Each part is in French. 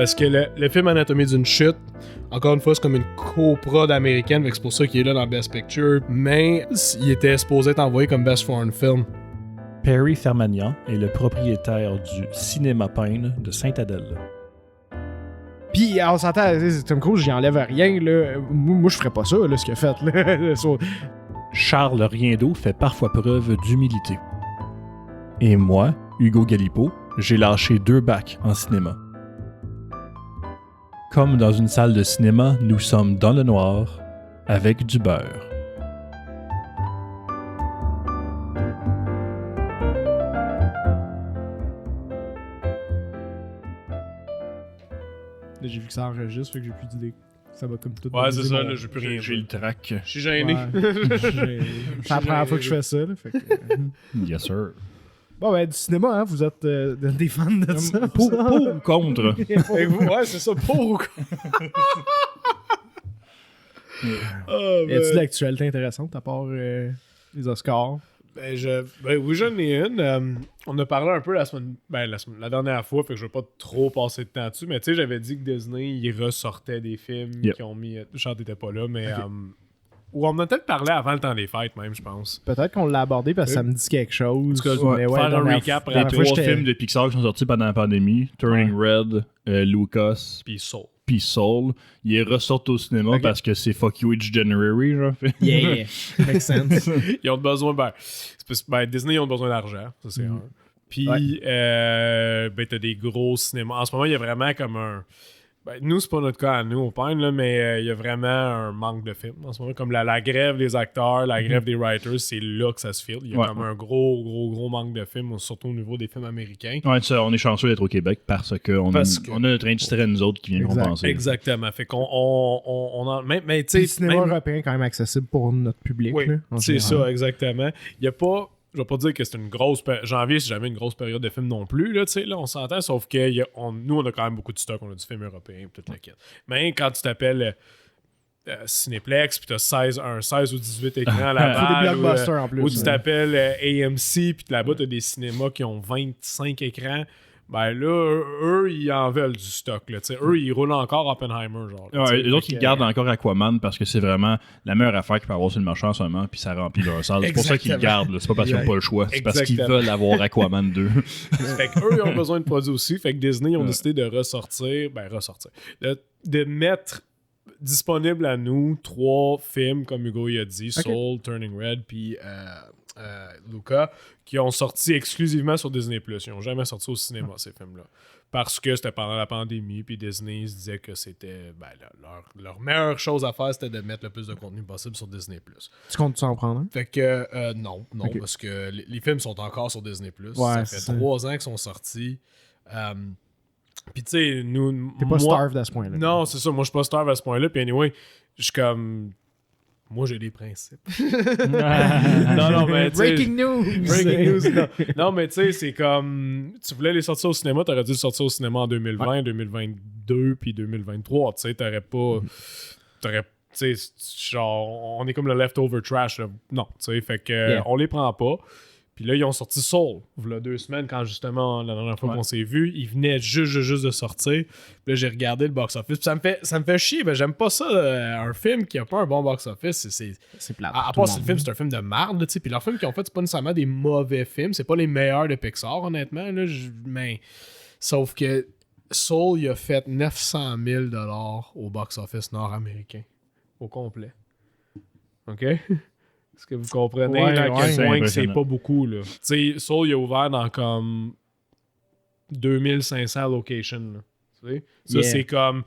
Parce que le film Anatomie d'une chute, encore une fois, c'est comme une co-prod américaine, c'est pour ça qu'il est là dans Best Picture, mais il était supposé être envoyé comme Best Foreign Film. Perry Fermagnan est le propriétaire du Cinéma Payne de Sainte-Adèle. Puis, on s'entend, Tom Cruise, j'y enlève rien, là. Moi, je ferais pas ça, là, ce qu'il a fait, là. Charles Riendeau fait parfois preuve d'humilité. Et moi, Hugo Galipeau, j'ai lâché 2 bacs en cinéma. Comme dans une salle de cinéma, nous sommes dans le noir, avec du beurre. Là, j'ai vu que ça enregistre, fait que j'ai plus d'idées. Ça va comme tout. Ouais, c'est ça, là, j'ai plus rien. J'ai le trac. Je suis gêné. C'est la première fois que je fais ça, là. Fait que... Yes, sir. Bon, ben, du cinéma, hein, vous êtes des fans de ça. Pour ou contre? Et vous, ouais, c'est ça, pour ou contre. Y a-tu de l'actualité intéressante à part les Oscars? Ben oui, j'en ai une. On a parlé un peu la dernière fois, fait que je veux pas trop passer de temps dessus, mais tu sais, j'avais dit que Disney, il ressortait des films qui ont mis... Chant était pas là, mais... ou on en a peut-être parlé avant le temps des fêtes, même, je pense. Peut-être qu'on l'a abordé parce que ça me dit quelque chose. Ouais, faire un recap Les 3 films de Pixar qui sont sortis pendant la pandémie, Turning Red, Lucas, puis Soul, il est ressorti au cinéma parce que c'est Fuck You It's January, genre. Yeah, makes sense. Ils ont besoin, Disney, ils ont besoin d'argent, ça c'est un. Puis, t'as des gros cinémas. En ce moment, il y a vraiment comme un... nous, c'est pas notre cas à nous, au Pine, là, mais il y a vraiment un manque de films en ce moment. Comme la grève des acteurs, la grève des writers, c'est là que ça se file. Il y a comme un gros manque de films, surtout au niveau des films américains. Ouais, ça, on est chanceux d'être au Québec parce qu'on a notre industrie, nous autres, qui vient compenser. Exactement. Fait qu'on mais tu sais... Le cinéma européen est quand même accessible pour notre public. Oui, là, c'est ça, exactement. Il y a pas... Je vais pas dire que c'est une grosse... Janvier, c'est jamais une grosse période de films non plus, là, tu sais, là, on s'entend, sauf que nous, on a quand même beaucoup de stock, on a du film européen et toute la quête. Mais quand tu t'appelles Cinéplex, puis t'as 16 ou 18 écrans à la des blockbusters en plus. Ou tu t'appelles AMC, puis là-bas, t'as des cinémas qui ont 25 écrans. Ben là, eux, ils en veulent du stock. Là, eux, ils roulent encore Oppenheimer. Genre, les autres, ils gardent encore Aquaman parce que c'est vraiment la meilleure affaire qu'ils peuvent avoir sur le marché en ce moment, puis ça remplit leur salle. C'est pour ça qu'ils le gardent. C'est pas parce qu'ils n'ont pas le choix. C'est parce qu'ils veulent avoir Aquaman 2. Fait qu'eux, ils ont besoin de produits aussi. Fait que Disney, ils ont décidé de ressortir. De mettre disponible à nous 3 films, comme Hugo il a dit, Soul, Turning Red, puis Luca, qui ont sorti exclusivement sur Disney+. Ils n'ont jamais sorti au cinéma, ces films-là. Parce que c'était pendant la pandémie, puis Disney se disait que c'était... leur meilleure chose à faire, c'était de mettre le plus de contenu possible sur Disney+. Tu comptes en prendre un? Fait que, non, parce que les films sont encore sur Disney+. Ouais, ça fait 3 ans qu'ils sont sortis. Puis tu sais, nous... T'es pas starved à ce point-là. Non, c'est ça. Moi, je suis pas starved à ce point-là. Puis anyway, je suis comme... Moi, j'ai des principes. non, mais Breaking news! Non, mais tu sais, c'est comme... Tu voulais les sortir au cinéma, t'aurais dû le sortir au cinéma en 2020, 2022, puis 2023. Tu sais, t'aurais pas... Tu sais, genre, on est comme le leftover trash. Là. Non, tu sais, fait que on les prend pas. Puis là, ils ont sorti Soul, il y a 2 semaines, quand justement, la dernière fois qu'on s'est vu, ils venaient juste de sortir. Puis là, j'ai regardé le box-office. Puis ça me fait chier, ben j'aime pas ça, un film qui a pas un bon box-office. C'est plate. À part si le film, c'est un film de merde, tu sais. Puis leurs films qu'ils ont fait, c'est pas nécessairement des mauvais films. C'est pas les meilleurs de Pixar, honnêtement. Là, mais sauf que Soul, il a fait 900 000 $ au box-office nord-américain. Au complet. OK? Est-ce que vous comprenez à quel point que c'est pas beaucoup, là? Tu sais, Soul, il a ouvert dans comme 2500 locations, là. Tu sais? Ça, c'est comme...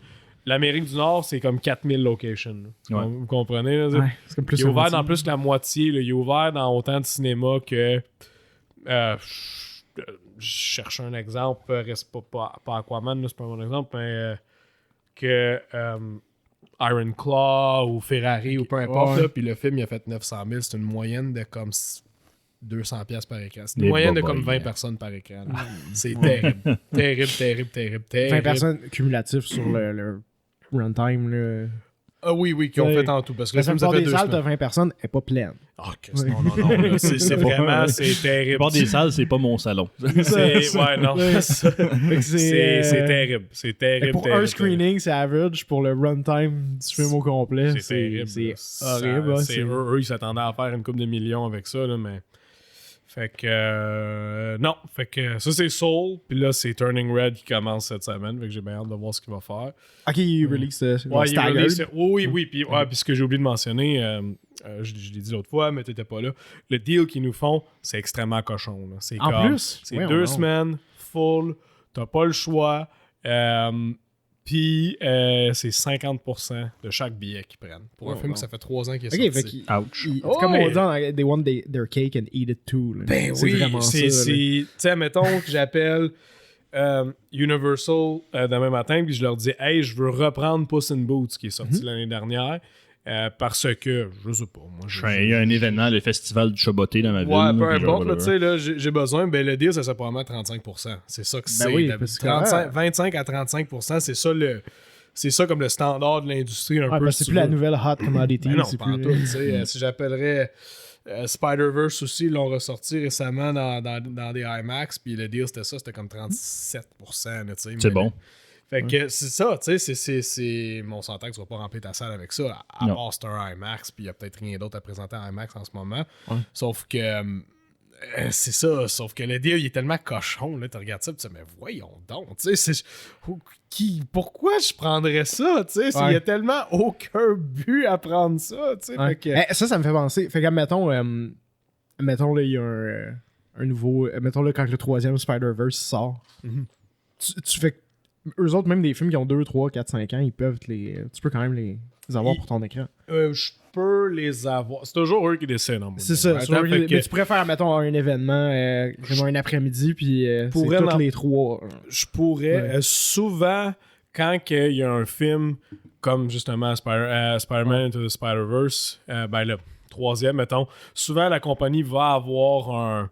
L'Amérique du Nord, c'est comme 4000 locations. Ouais. Vous comprenez? Là? Ouais, c'est comme plus il est ouvert dans plus que la moitié. Là. Il est ouvert dans autant de cinéma que... je cherche un exemple. Reste pas Aquaman, là, c'est pas mon exemple, mais que... Iron Claw ou Ferrari ou peu importe, puis le film il a fait 900 000, c'est une moyenne de comme 200$ par écran. C'est une moyenne de comme 20 personnes par écran. C'est terrible. 20 personnes cumulatives sur le runtime. Ah oui, qui ont fait en tout. Parce que la plupart des salles, 2 t'as 20 personnes, elle est pas pleine. Ah, non. Là, c'est vraiment, c'est terrible. La plupart des salles, c'est pas mon salon. Ouais, non. C'est terrible. C'est terrible. Pour un screening, c'est average. Pour le runtime du film au complet, c'est terrible. C'est horrible. Eux, ils s'attendaient à faire une couple de millions avec ça, là, mais... Fait que... non. Fait que ça, c'est Soul. Puis là, c'est Turning Red qui commence cette semaine. Fait que j'ai bien hâte de voir ce qu'il va faire. Ok, il release ouais, il release, oui. Puis ce que j'ai oublié de mentionner, je l'ai dit l'autre fois, mais t'étais pas là. Le deal qu'ils nous font, c'est extrêmement cochon. Là. C'est plus? C'est 2 semaines, full. T'as pas le choix. Puis c'est 50% de chaque billet qu'ils prennent. Pour un film que ça fait 3 ans qu'il est sorti. Ouch. C'est comme on dit, they want their cake and eat it too. Là. Ben oui, c'est tu sais, mettons que j'appelle Universal demain matin, puis je leur dis, hey, je veux reprendre Puss in Boots qui est sorti l'année dernière. Parce que, je sais pas, moi... Il y a un événement, le festival du Chaboté dans ma ville. Ouais, peu importe, tu sais, là, j'ai besoin, ben le deal, ça serait probablement 35%. C'est ça que c'est. Oui, 25 à 35%, c'est ça comme le standard de l'industrie un peu. C'est plus la nouvelle hot commodity. Non, pas en tout, tu sais. Si j'appellerais Spider-Verse aussi, ils l'ont ressorti récemment dans des IMAX, puis le deal, c'était comme 37%, tu sais. C'est bon. Fait que c'est ça, tu sais, c'est... Mon s'entend que tu vas pas remplir ta salle avec ça, à part c'est un IMAX, puis il y a peut-être rien d'autre à présenter en IMAX en ce moment. Ouais. Sauf que... c'est ça, sauf que le deal, il est tellement cochon, là, tu regardes ça, tu te dis, mais voyons donc, tu sais, pourquoi je prendrais ça, tu sais, il y a tellement aucun but à prendre ça, tu sais. Ouais. Que... ça me fait penser, fait que, mettons, là, il y a un nouveau, mettons, là, quand le 3e Spider-Verse sort, tu fais eux autres, même des films qui ont 2, 3, 4, 5 ans, tu peux quand même les avoir pour ton écran. Je peux les avoir. C'est toujours eux qui décident. C'est ça. Mais tu préfères, mettons, un événement, un après-midi, puis c'est toutes les 3. Je pourrais. Souvent, quand il y a un film comme justement Spider-Man Into the Spider-Verse, ben le 3e, mettons, souvent la compagnie va avoir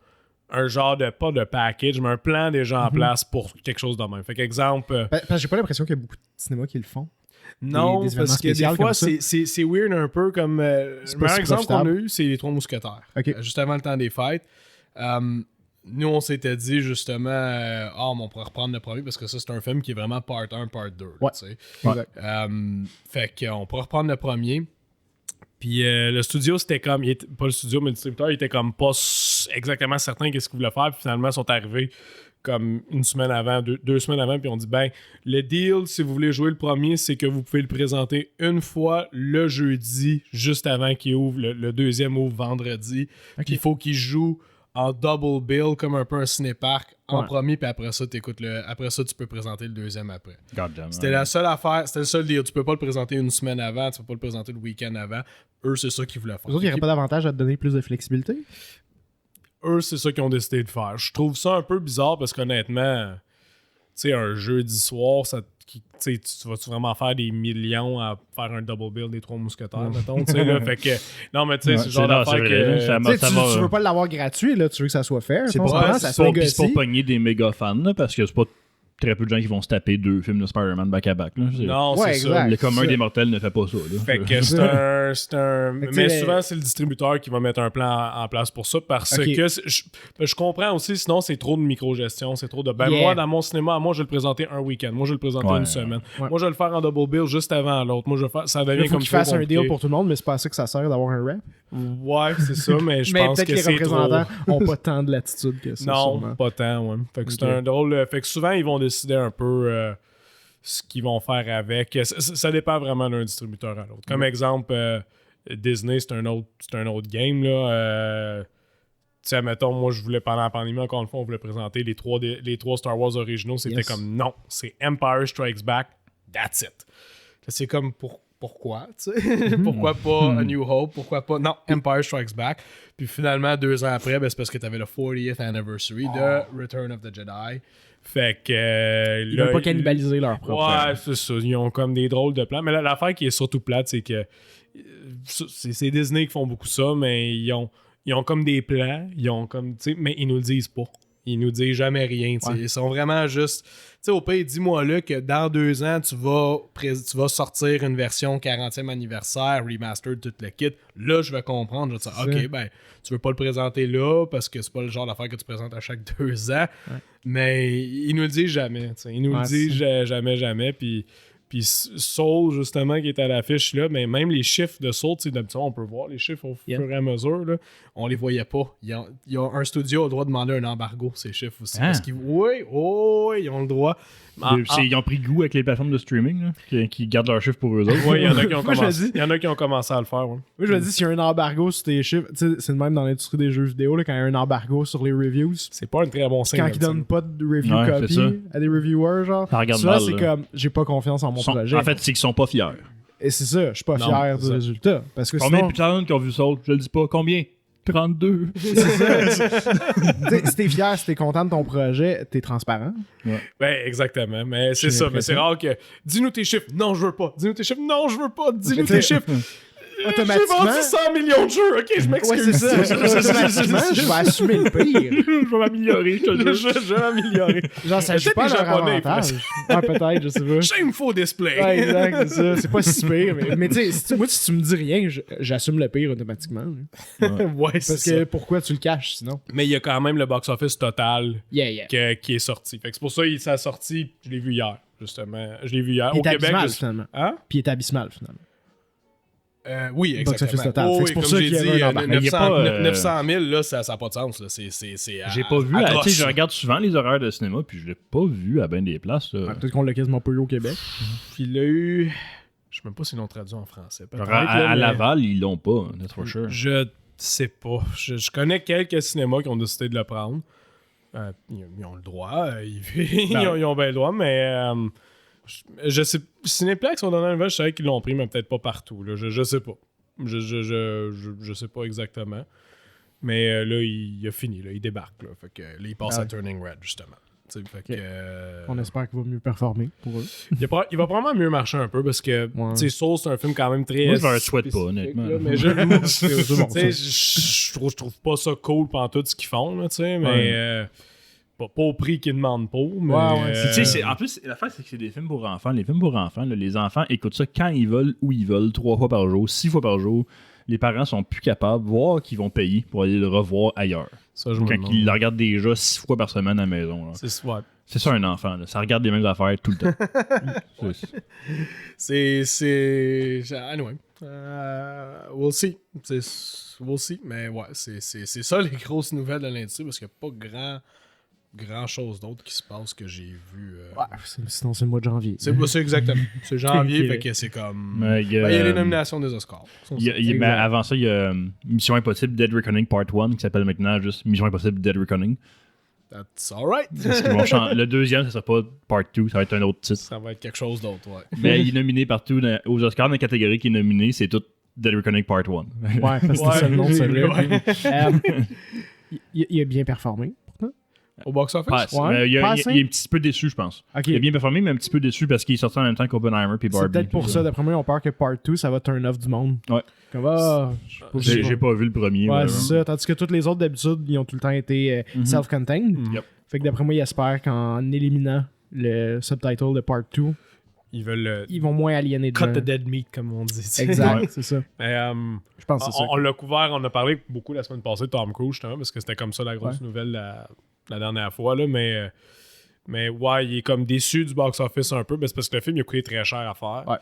un genre de, pas de package, mais un plan déjà en place pour quelque chose de même. Fait qu'exemple... Parce que j'ai pas l'impression qu'il y a beaucoup de cinémas qui le font. Non, parce que des fois, c'est weird un peu comme... le meilleur exemple qu'on a eu, c'est Les Trois Mousquetaires. Okay. Juste avant le temps des fêtes. Nous, on s'était dit justement, on pourrait reprendre le premier parce que ça, c'est un film qui est vraiment part 1, part 2. Ouais. Fait qu'on pourrait reprendre le premier. Puis le studio, c'était comme... pas le studio, mais le distributeur, il était comme pas exactement certain qu'est-ce qu'il voulait faire. Puis finalement, ils sont arrivés comme une semaine avant, 2 semaines avant, puis on dit, ben, le deal, si vous voulez jouer le premier, c'est que vous pouvez le présenter une fois le jeudi, juste avant qu'il ouvre. Le deuxième ouvre vendredi. Okay. Puis il faut qu'il joue en double bill, comme un peu un ciné-parc, en premier, puis après ça, après ça, tu peux présenter le deuxième après. C'était la seule affaire, c'était le seul deal. Tu peux pas le présenter une semaine avant, tu peux pas le présenter le week-end avant. Eux, c'est ça qu'ils voulaient faire. Les autres, il n'y aurait pas d'avantage à te donner plus de flexibilité? Eux, c'est ça qu'ils ont décidé de faire. Je trouve ça un peu bizarre parce qu'honnêtement, tu sais, un jeudi soir, tu vas-tu vraiment faire des millions à faire un double bill des Trois Mousquetaires, mettons, tu sais, là, fait que, non, mais tu sais, c'est le genre d'affaire que... Tu veux pas l'avoir gratuit, là, tu veux que ça soit fait. C'est pour pogner des méga fans, là, parce que c'est pas très peu de gens qui vont se taper 2 films de Spider-Man back-à-back. Là. Non, c'est ça. Le commun des mortels ne fait pas ça. Là. Fait que c'est un... Mais souvent, c'est le distributeur qui va mettre un plan en place pour ça parce que je comprends aussi, sinon, c'est trop de micro-gestion, c'est trop de... moi, dans mon cinéma, moi, je vais le présenter un week-end. Moi, je vais le présenter une semaine. Ouais. Moi, je vais le faire en double bill juste avant l'autre. Moi, je vais faire... Ça devient comme... Il faut qu'il fasse un deal pour tout le monde, mais c'est pas à ça que ça sert d'avoir un rep. Ouais, c'est ça, mais je pense que c'est trop... Mais peut-être que les représentants ont pas tant de latitude que ça. Non, sûrement. pas tant, ouais. Fait que c'est un drôle... Fait que souvent, ils vont décider un peu ce qu'ils vont faire avec. Ça dépend vraiment d'un distributeur à l'autre. Comme exemple, Disney, c'est un autre game, là. Tu sais, mettons, moi, je voulais, pendant la pandémie, encore une fois, on voulait présenter les trois Star Wars originaux. C'était comme, non, c'est Empire Strikes Back, that's it. C'est comme, pourquoi, tu sais? Pourquoi pas A New Hope? Pourquoi pas... Non, Empire Strikes Back. Puis finalement, 2 ans après, c'est parce que t'avais le 40th anniversary de Return of the Jedi. Fait que... Ils veulent pas cannibaliser leur propre... Ouais, c'est ça. Ils ont comme des drôles de plans. Mais là, l'affaire qui est surtout plate, c'est que c'est Disney qui font beaucoup ça, mais ils ont comme des plans, ils ont comme, tu sais, mais ils nous le disent pas. Ils nous disent jamais rien. Ils sont vraiment juste... Tu sais, au pire, dis-moi là que dans 2 ans, tu vas sortir une version 40e anniversaire, remastered, tout le kit. Là, je vais comprendre. Je vais dire, OK, ben, tu veux pas le présenter là parce que c'est pas le genre d'affaire que tu présentes à chaque 2 ans. Ouais. Mais ils nous le disent jamais. Ils nous le disent jamais. Puis Soul, justement, qui est à l'affiche là, mais même les chiffres de Soul, d'habitude, on peut voir les chiffres au fur et à mesure. Là, on les voyait pas. Il y a un studio a le droit de demander un embargo, ces chiffres aussi. Parce qu'ils, oui, ils ont le droit. Ils ont pris goût avec les plateformes de streaming là, qui gardent leurs chiffres pour eux autres. Oui, il y en a qui ont commencé à le faire. Ouais. Moi, je me dis, s'il y a un embargo sur tes chiffres, c'est le même dans l'industrie des jeux vidéo, là, quand il y a un embargo sur les reviews. C'est pas un très bon signe. Quand ils donnent pas de review copy à des reviewers, genre. Ça regarde mal, c'est comme, j'ai pas confiance en mon projet. En fait, c'est qu'ils sont pas fiers. Et c'est ça, je suis pas fier du résultat. Parce que combien de personnes qui ont vu Soul? Je le dis pas. Combien? 32. C'est ça. Si t'es fier, si t'es content de ton projet, t'es transparent. Ouais. Ben, exactement. Mais c'est ça. Mais c'est rare que. Dis-nous tes chiffres. Non, je veux pas. Dis-nous tes chiffres. Non, je veux pas. Dis-nous tes chiffres. Automatiquement. J'ai vendu 100 millions de jeux. Ok, je m'excuse. Ouais, c'est ça. Automatiquement, je vais assumer le pire. Je vais m'améliorer. Je vais m'améliorer. Genre, ça joue pas leur avantage. Peut-être, je sais pas. Shameful display. Ouais, exact, c'est ça. C'est pas si pire. Mais tu sais, moi, si tu me dis rien, j'assume le pire automatiquement. Ouais, c'est parce que pourquoi tu le caches sinon? Mais il y a quand même le box-office total qui est sorti. Fait que c'est pour ça qu'il s'est sorti. Je l'ai vu hier, justement. Je l'ai vu hier. Au Québec. Finalement. Hein? Puis il est abysmal, finalement. Oui, exactement. Total. C'est pour ça qu'il y a 900 000, là, ça n'a pas de sens. Là. J'ai pas vu. Tu sais, je regarde souvent les horaires de cinéma, puis je l'ai pas vu à bien des places. Peut-être qu'on l'a quasiment pas eu au Québec. Puis il l'a eu. Je sais même pas s'ils l'ont traduit en français. Genre à Laval, ils l'ont pas, that's for sure. Je sais pas. Je connais quelques cinémas qui ont décidé de le prendre. Ils ont le droit. Ils ont bien le droit, mais. Je sais. Cinéplex, on donne un nouvelle, je savais qu'ils l'ont pris, mais peut-être pas partout. Là. Je sais pas. Je sais pas exactement. Mais là, il a fini. Là. Il débarque. Là. Fait que, là, il passe à Turning Red, justement. Fait que, on espère qu'il va mieux performer pour eux. Il va probablement mieux marcher un peu parce que Soul, c'est un film quand même très. Moi, je ne le souhaite pas, honnêtement. Là, mais je trouve pas ça cool pendant tout ce qu'ils font. Là, mais. Pas au prix qu'ils demandent pour, mais... En plus, l'affaire, c'est que c'est des films pour enfants. Les films pour enfants, là, les enfants écoutent ça quand ils veulent, où ils veulent, 3 fois par jour, 6 fois par jour. Les parents sont plus capables, voire qu'ils vont payer pour aller le revoir ailleurs. Ça, quand ils le regardent déjà 6 fois par semaine à la maison. Là. C'est ça un enfant, là. Ça regarde les mêmes affaires tout le temps. Anyway. We'll see. We'll see. Mais ouais, c'est ça les grosses nouvelles de l'industrie parce qu'il n'y a pas grand chose d'autre qui se passe que j'ai vu. Sinon, c'est le mois de janvier. C'est exactement. C'est janvier, fait que c'est comme. Il y a les nominations des Oscars. Mais avant ça, il y a Mission Impossible Dead Reckoning Part 1 qui s'appelle maintenant juste Mission Impossible Dead Reckoning. That's alright. Le deuxième, ça sera pas Part 2, ça va être un autre titre. Ça va être quelque chose d'autre, ouais. Mais il est nominé partout aux Oscars, dans la catégorie qui est nominée, c'est tout Dead Reckoning Part 1. Ouais, parce que c'est le nom de celui-là. Il a bien performé. Au box-office? Il est un petit peu déçu, je pense. Okay. Il a bien performé, mais un petit peu déçu parce qu'il est sorti en même temps qu'Oppenheimer puis Barbie. C'est peut-être pour ça, d'après moi, on peur que Part 2, ça va turn off du monde. Ouais. Comme, j'ai pas vu le premier. Ouais, c'est ça. Tandis que tous les autres, d'habitude, ils ont tout le temps été self-contained. Yep. Fait que d'après moi, ils espèrent qu'en éliminant le subtitle de Part 2, ils vont moins aliéner de Cut the dead meat, comme on dit. Exact, c'est ça. Mais, je pense que c'est ça. On l'a couvert, on a parlé beaucoup la semaine passée de Tom Cruise, justement, parce que c'était comme ça la grosse nouvelle la dernière fois, là, mais ouais, il est comme déçu du box-office un peu, mais c'est parce que le film il a coûté très cher à faire. Ouais.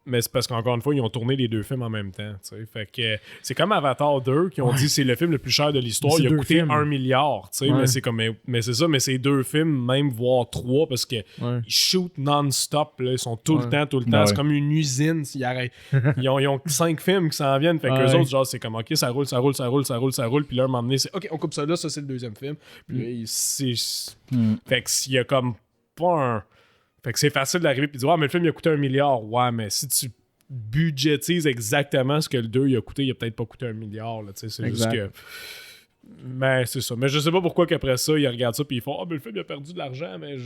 Mais c'est parce qu'encore une fois, ils ont tourné les 2 films en même temps. T'sais. Fait que c'est comme Avatar 2 qui ont dit c'est le film le plus cher de l'histoire. Il a coûté 1 milliard. Mais c'est comme mais c'est ça, mais c'est 2 films, même voire 3, parce que ils shootent non-stop. Là, ils sont tout le temps. C'est comme une usine s'ils arrêtent. Ils ont 5 films qui s'en viennent. Fait que les autres, genre, c'est comme OK, ça roule. Puis là, un moment donné, c'est OK, on coupe ça là, ça c'est le 2e film. Puis fait que s'il y a comme pas un. Fait que c'est facile d'arriver et de dire mais le film il a coûté 1 milliard. Ouais, mais si tu budgétises exactement ce que le 2 il a coûté, il a peut-être pas coûté 1 milliard. Là, c'est juste que. Mais c'est ça. Mais je sais pas pourquoi qu'après ça, ils regardent ça et ils font mais le film il a perdu de l'argent, mais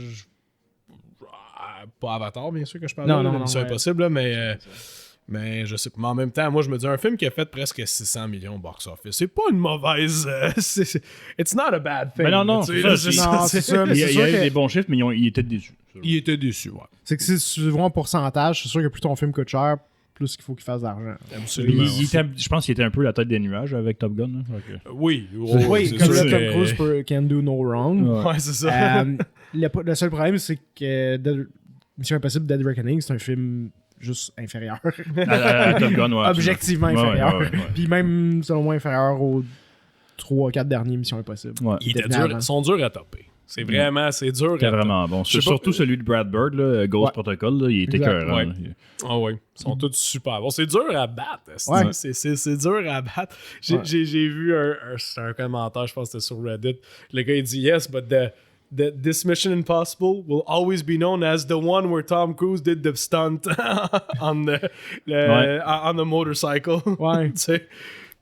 pas Avatar, bien sûr que je parle. Non, c'est impossible, là, Mais je sais pas. Mais en même temps, moi, je me dis, un film qui a fait presque 600 millions au box-office, c'est pas une mauvaise... it's not a bad thing. Mais non, tu c'est sais, ça, là, Non, c'est ça, mais Il y c'est a sûr eu que... des bons chiffres, mais il était déçu. Il était déçu, ouais. C'est que si tu vois en pourcentage, c'est sûr que plus ton film coûte cher, plus qu'il faut qu'il fasse d'argent. Absolument. Je pense qu'il était un peu la tête des nuages avec Top Gun. Hein. Oui, Oui, c'est comme sûr, là, Tom mais- Cruise peut can do no wrong. Ouais, c'est ça. Le seul problème, c'est que Mission Impossible Dead Reckoning, c'est un film juste inférieur. À Top Gun, ouais. Objectivement absolument. inférieur. Ouais. Puis même, selon moi, inférieur aux 3-4 dernières Missions Impossibles. Ouais. Ils sont durs à topper. C'est vraiment, c'est dur C'était à vraiment bon. Je sais Surtout pas- celui de Brad Bird, là, Ghost Ouais. Protocol, là, il était Exact. écœurant. Ouais. là. Ah oui, ils sont tous super bons. C'est dur à battre. Ouais. C'est dur à battre. J'ai vu c'est un commentaire, je pense que c'était sur Reddit. Le gars, il dit yes, but this Mission Impossible will always be known as the one where Tom Cruise did the stunt on the motorcycle. Ouais. Tu sais.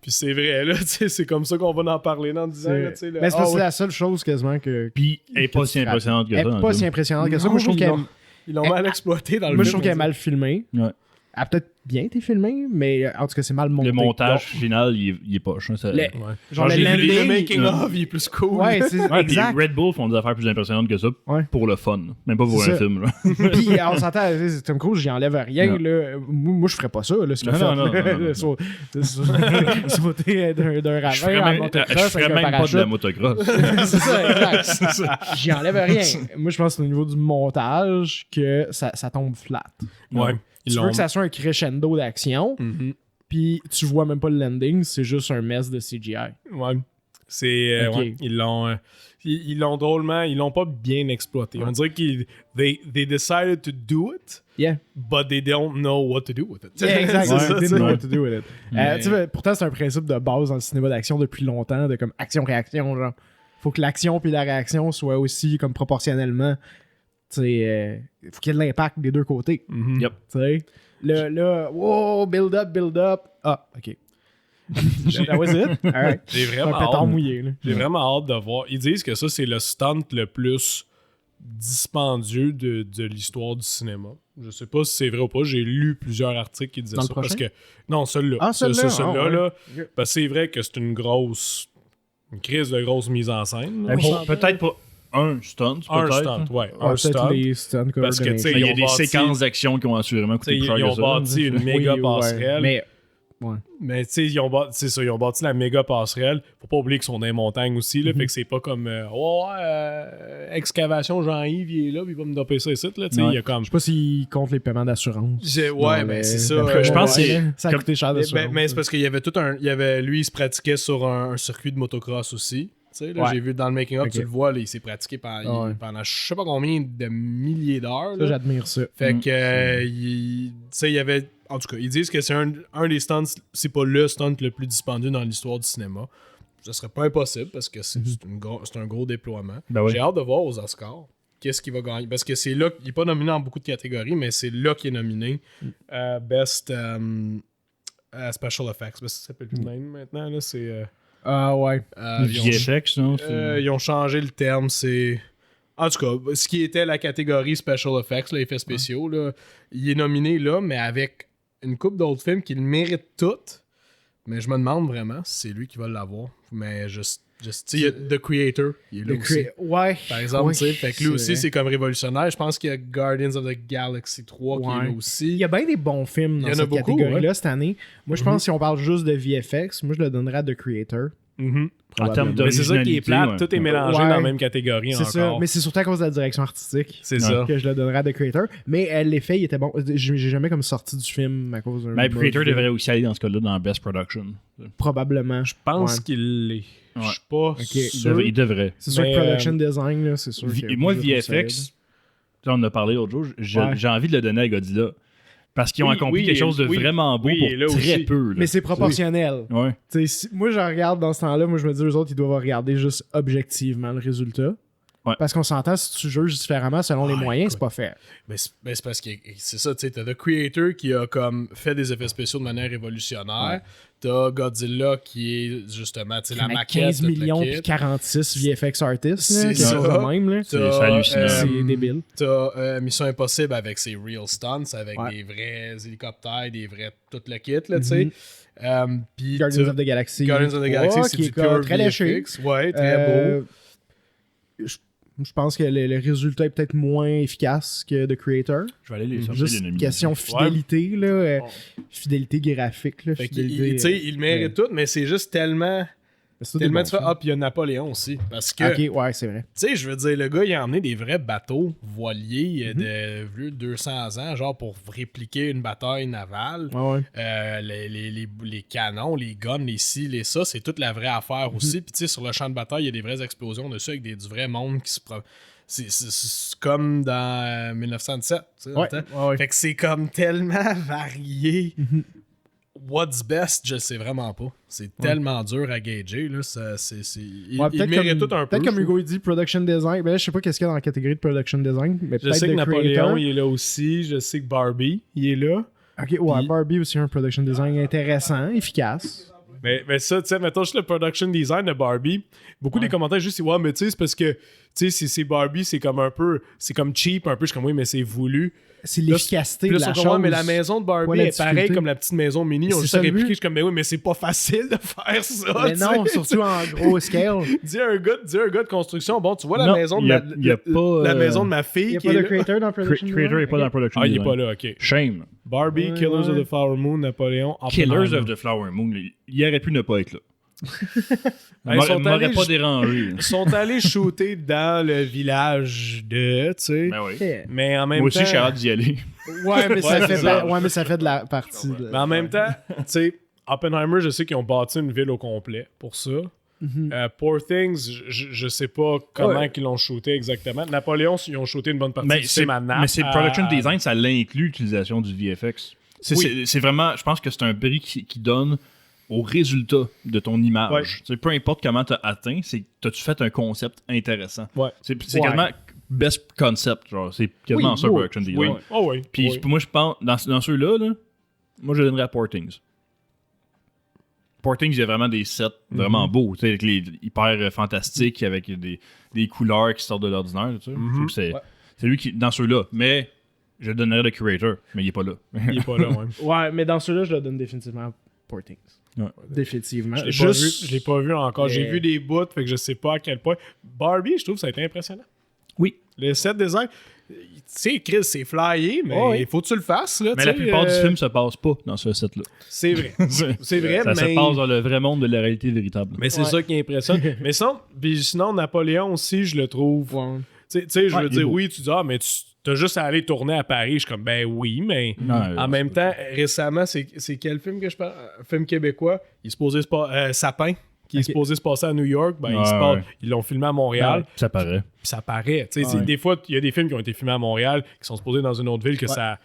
Puis c'est vrai, là, tu sais, c'est comme ça qu'on va en parler dans 10 ans. Là, tu sais, là. Mais c'est parce que c'est ouais. la seule chose quasiment que. Puis, elle n'est pas que si tu frappes. impressionnante que Elle ça. est dans pas le si film. impressionnante que ça. Non, Moi, je trouve ils qu'elle. l'ont- Ils l'ont mal exploité dans le Moi, je film, trouve qu'elle est on mal filmée. Ouais. Elle a peut-être bien été filmée, mais en tout cas, c'est mal monté. Le montage final, il est poche. Hein, ça... Le- Ouais. Genre, j'ai le vu Le landing. making of, il est plus cool. Ouais, c'est Ouais, puis exact. Red Bull font des affaires plus impressionnantes que ça Ouais. pour le fun. Même pas pour C'est un ça. film. Là. Puis on s'entend, tu sais, Tom Cruise, j'y enlève rien. Non. Là. Moi, je ferais pas ça, là, ce qu'il a Non, fait. non, là. Sauter d'un Je ravin à ferais motocross avec un même pas de parachute. la motocross. C'est ça, exact. J'y enlève rien. Moi, je pense que c'est au niveau du montage que ça tombe flat. Ouais. Tu veux que ça soit un crescendo d'action, Mhm. puis tu vois même pas le landing, c'est juste un mess de CGI. Ouais. C'est. Ok. Ouais, ils l'ont drôlement. Ils l'ont pas bien exploité. On dirait qu'ils. They decided to do it, Yeah. but they don't know what to do with it. Yeah, exact. C'est ça, They tu sais. didn't know what to do with it. Mais- Tu sais, pourtant, c'est un principe de base dans le cinéma d'action depuis longtemps, de comme action-réaction. Genre, faut que l'action puis la réaction soient aussi comme proportionnellement. Tu sais, faut qu'il y ait de l'impact des deux côtés. Mhm. Yep. Tu sais, là, wow, build up. Ah, ok. That was it. Alright. J'ai C'est un vraiment pétard hâte. mouillé. Là. J'ai vraiment hâte de voir. Ils disent que ça, c'est le stunt le plus dispendieux de l'histoire du cinéma. Je sais pas si c'est vrai ou pas. J'ai lu plusieurs articles qui disaient Dans le ça. Parce prochain? que. Non, celui-là. Ah, celui-là. Celui-là, Ah, ouais. là. Ok. Parce que c'est vrai que c'est une crise de grosse mise en scène. là. Peut-être pas un stunt. Un peut-être. stunt, ouais. Ouais, Un peut-être stunt. les stunt Parce que, tu sais, Mais il y a Ils ont des bâti- séquences d'action qui ont assurément T'sais, coûté plus cher ils que ont ça. bâti une méga Oui, ouais. passerelle. Mais, ouais. Mais tu sais, ils ont bâti la méga passerelle. Faut pas oublier qu'ils sont dans les montagnes aussi. Là, Fait que c'est pas comme excavation, Jean-Yves, il est là, puis il va me doper ça ici. Là, tu sais, Ouais. il y a comme. Je sais pas s'ils comptent les paiements d'assurance. Ouais, Dans ben les- c'est ça. d'après je moi, pense que ouais, c'est- ça a coûté cher d'assurance. Mais c'est parce qu'il y avait tout un. Lui, il se pratiquait sur un circuit de motocross aussi. Tu sais, là, Ouais. j'ai vu dans le making-of, Ok. tu le vois, là, il s'est pratiqué pendant, Ouais. pendant je sais pas combien de milliers d'heures. Ça, là. j'admire ça. Fait Mm. que, tu sais, il y avait. En tout cas, ils disent que c'est un des stunts, c'est pas le stunt le plus dispendieux dans l'histoire du cinéma. Ce serait pas impossible parce que c'est c'est un gros déploiement. Ben oui. J'ai hâte de voir aux Oscars qu'est-ce qu'il va gagner. Parce que c'est là, il est pas nominé dans beaucoup de catégories, mais c'est là qu'il est nominé. Best Special Effects. Parce que ça s'appelle plus de même maintenant. Là, c'est, Ah ouais. ils, ont, VFX, non? ils ont changé le terme. C'est. En tout cas, ce qui était la catégorie Special Effects, les effets spéciaux, là, il est nominé là, mais avec une couple d'autres films qui le méritent toutes. Mais je me demande vraiment si c'est lui qui va l'avoir. Mais juste tu sais, il y a The Creator, il est là aussi. Ouais. Par exemple, Ouais, tu sais, fait que lui aussi, vrai. c'est comme révolutionnaire. Je pense qu'il y a Guardians of the Galaxy 3 qui est là Ouais. aussi. Il y a bien des bons films dans Il y en a cette beaucoup, catégorie-là ouais. cette année. Moi, je pense que si on parle juste de VFX, moi, je le donnerais à The Creator. Mhm. En termes Mais c'est ça qui est plate, d'originalité, tout est mélangé Ouais. dans la même catégorie C'est ça. encore. Mais c'est surtout à cause de la direction artistique C'est ça. que je le donnerais à The Creator. Mais l'effet, il était bon. J'ai jamais comme sorti du film à cause d'un. Mais Creator mauvais- devrait aussi aller dans ce cas-là dans Best Production. Probablement. Je pense Ouais. qu'il l'est. Je Ouais. suis pas Ok. sûr. Il devrait. C'est sûr Mais, que Production Design, là, c'est sûr. que Moi, je le trouve VFX, solide. on en a parlé l'autre jour, j'ai Ouais. j'ai envie de le donner à Godzilla. Parce qu'ils ont Oui, accompli oui, quelque chose de oui. vraiment beau Oui, pour et là très aussi. peu. là. Mais c'est proportionnel. Ouais. T'sais, moi, je regarde dans ce temps-là, moi, je me dis, eux autres, ils doivent regarder juste objectivement le résultat. Parce qu'on s'entend, si tu juges différemment selon les moyens, c'est pas fair. Mais c'est parce que c'est ça, tu sais, t'as The Creator qui a comme fait des effets spéciaux de manière révolutionnaire. T'as Godzilla qui est justement, tu sais, la maquette. 15 tout le millions kit. puis 46 VFX artists, C'est quelque ça. chose de même. Là. C'est hallucinant. C'est débile. T'as Mission Impossible avec ses real stunts, avec Ouais. des vrais hélicoptères, des vrais tout le kit, là, tu sais. Puis Guardians of the Galaxy. Guardians of the Galaxy, 3, c'est qui du est pure très léché. VFX. Ouais, très beau. Je pense que le résultat est peut-être moins efficace que The Creator. Je vais aller les sortir Juste les nominations. question fidélité, là, fidélité graphique. Là, Fait fidélité, tu sais, il mérite tout, mais c'est juste tellement c'est tellement des tu fais, bons ah, puis il y a Napoléon aussi. Parce que, films. Ok, ouais, c'est vrai. tu sais, je veux dire, le gars, il a emmené des vrais bateaux voiliers de vieux 200 ans, genre pour répliquer une bataille navale. Ouais, ouais. Les canons, les guns, les ci, les ça, c'est toute la vraie affaire aussi. Puis, tu sais, sur le champ de bataille, il y a des vraies explosions dessus avec du vrai monde qui se. C'est comme dans 1917. Tu sais, Ouais, ouais. Fait que c'est comme tellement varié. What's best, je sais vraiment pas. C'est tellement dur à gager. Là. Il peut-être mérite comme, tout un peu. peut-être comme je Hugo il dit, production design. Ben là, je sais pas qu'est-ce qu'il y a dans la catégorie de production design. Mais Je peut-être sais que The Napoléon, Creator. il est là aussi. Je sais que Barbie, il est là. Ok, ouais, Puis- Barbie aussi un production design intéressant, efficace. Mais ça, tu sais, mettons juste le production design de Barbie. Beaucoup des commentaires juste, ouais, mais tu sais, c'est parce que, tu sais, c'est Barbie, c'est comme un peu, c'est comme cheap, un peu. Je suis comme, oui, mais c'est voulu. C'est Là, l'efficacité Puis de là, la ils sont comme, ouais, chose. mais la maison de Barbie Pas la est pareille difficulté. comme la petite maison mini. On C'est juste ça le répliqué. but. Je suis comme, mais oui, mais c'est pas facile de faire ça. Mais tu non, sais. surtout en gros scale. Dis à un gars de construction, bon, tu vois la Non, maison de y a- ma, y a pas, la maison de ma fille Il n'y a qui pas est de là. creator dans production Creator est pas dans le production Ah, il est design. pas là, ok. Shame. Barbie, Ouais, Killers ouais. of the Flower Moon, Napoléon, Killers Oppenheimer. of the Flower Moon, il aurait pu ne pas être là. Ils sont M'aurait allés- pas dérangé. Ils sont allés shooter dans le village de, tu sais. Ben oui. Mais en même Moi temps. aussi, j'ai hâte d'y aller. Ouais, mais ça Ouais, fait c'est ça. ouais, mais ça fait de la partie. de- Mais en même temps, tu sais, Oppenheimer, je sais qu'ils ont bâti une ville au complet pour ça. Poor Things, je sais pas comment Ouais. ils l'ont shooté exactement. Napoléon, ils ont shooté une bonne partie Mais du c'est film à Naples. mais c'est production design, ça l'inclut l'utilisation du VFX. C'est vraiment, je pense que c'est un prix qui donne au résultat de ton image. Ouais. Tu sais, peu importe comment tu as atteint, c'est t'as-tu fait un concept intéressant. Ouais. C'est Ouais. quasiment best concept, genre c'est quasiment Oui, ça oui, production design. Oui. Oh oui. Puis Oui. moi je pense dans ceux-là, moi je le donnerais à Poor Things. Poor Things, il y a vraiment des sets vraiment beaux, tu sais, avec les hyper fantastiques, avec des couleurs qui sortent de l'ordinaire. Tu sais. Je trouve que c'est lui qui dans ceux-là. Mais je le donnerais le Curator, mais il est pas là. Il est pas là, ouais. Ouais, mais dans ceux-là, je le donne définitivement à Poor Things. Ouais. Définitivement. Je l'ai pas vu encore. Mais- J'ai vu des bouts, fait que je sais pas à quel point. Barbie, je trouve que ça a été impressionnant. Oui. Le set design, tu sais, Chris, c'est flyé, mais Oh, oui. il faut que tu le fasses. Là, Mais tu la sais, plupart du film se passe pas dans ce set-là. C'est vrai. C'est vrai, Ça mais. se passe dans le vrai monde de la réalité véritable. Mais c'est Ouais. ça qui impressionne. Mais sinon, Napoléon aussi, je le trouve. Ouais. Tu sais, je Ouais, veux il est dire, beau. oui, tu dis, ah, mais tu as juste à aller tourner à Paris. Je suis comme, ben oui, mais en même temps, récemment, c'est quel film que je parle? Un film québécois. Il se posait Sapin, qui est supposé se passer à New York. Ben, Ouais. ils l'ont filmé à Montréal. Ça paraît. Puis ça paraît. Tu sais, des fois, il y a des films qui ont été filmés à Montréal, qui sont supposés dans une autre ville, que ça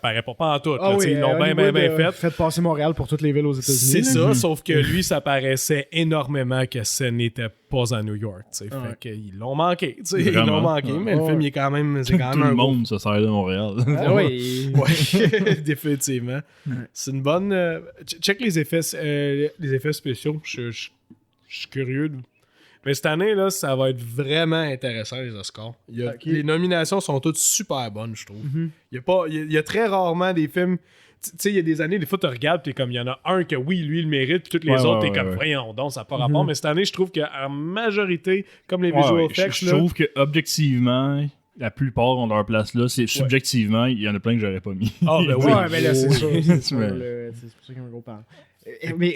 paraît pas en tout. Ah là, tu oui, sais, ils l'ont bien fait. Faites passer Montréal pour toutes les villes aux C'est États-Unis. ça, sauf que lui, ça paraissait énormément que ce n'était pas à New York. Tu sais. Ouais. Fait qu'ils l'ont manqué. Tu sais, ils Vraiment. l'ont manqué, mais le Ouais. film, il est quand même, c'est quand Tout même le un beau- monde se sert de Montréal. Ah oui. Ouais, définitivement. C'est une bonne. Check les effets spéciaux. Je suis curieux. Mais cette année, là, ça va être vraiment intéressant, les Oscars. Ok. Les nominations sont toutes super bonnes, je trouve. Il y a très rarement des films. Tu sais, il y a des années, des fois, tu regardes, puis comme il y en a un que oui, lui, il le mérite, puis tous les Ouais, autres, ouais, t'es comme, ouais. voyons donc, ça n'a pas rapport. Mais cette année, je trouve qu'en majorité, comme les Ouais, visual ouais, effects, je là, trouve que objectivement, la plupart ont leur place là. C'est subjectivement, il y en a plein que j'aurais pas mis. Ah, ben oui. Ouais, mais là, c'est Oui. sûr. C'est sûr, Mais- là, c'est pour ça qu'un gros parle. Mais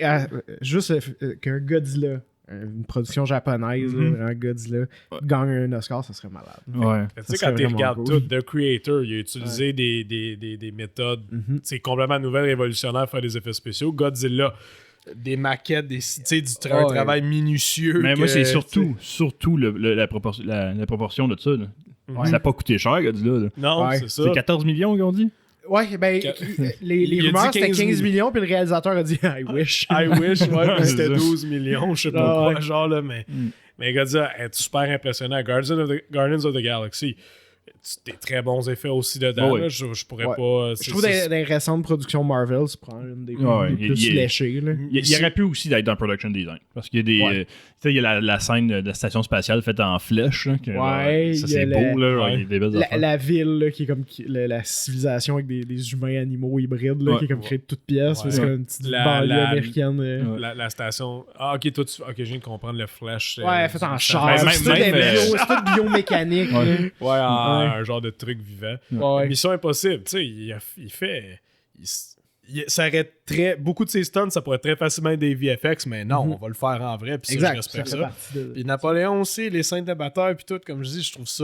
juste qu'un Godzilla, une production japonaise, là, vraiment Godzilla, gagne un Oscar, ça serait malade. Ouais. Tu sais, Ça quand serait tu vraiment regardes cool. tout, The Creator, il a utilisé des méthodes complètement nouvelles, révolutionnaires pour faire des effets spéciaux. Godzilla, des maquettes, tu sais, un travail minutieux. Mais moi, que, c'est tu sais, surtout la proportion de ça. Là. Ça n'a pas coûté cher, Godzilla. Là. Non, Ouais. c'est ça. C'est 14 millions qu'ils ont dit? Ouais, ben, les il a dit rumeurs, c'était 15 15 millions, puis le réalisateur a dit I wish. I wish, ouais, mais C'est c'était ça. 12 millions, je sais pas Ah, quoi, ouais. genre là, mais Mais Godzilla est super impressionnant. Guardians of the Galaxy, des très bons effets aussi dedans. Ouais. Là. Je pourrais Ouais. pas. Je trouve dans les récentes productions Marvel, c'est probablement une des Ouais, plus léchées. Là. Il aurait pu aussi d'être dans production design. Parce qu'il y a des. Ouais. Tu sais, il y a la scène de la station spatiale faite en flèche. Là, que, Ouais, ça il y a c'est beau, là. ouais. Il y a des belles affaires. La ville, là, qui est comme la civilisation avec des humains animaux hybrides, là, Ouais. qui est comme créée de toutes pièces. Ouais. C'est comme une petite La- banlieue la- américaine. La station. Ah, ok, toi, ok, je viens de comprendre le flash. Ouais, fait en char. même- C'est tout même, c'est tout biomécanique. Ouais. là. Ouais, Ouais. un genre de truc vivant. Ouais. Mission Impossible, tu sais, il fait. Ça aurait beaucoup de ses stunts, ça pourrait très facilement être des VFX, mais non, on va le faire en vrai, puis ça, je respecte fait ça. partie de- Puis Napoléon aussi, les scènes de bataille, puis tout, comme je dis, je trouve ça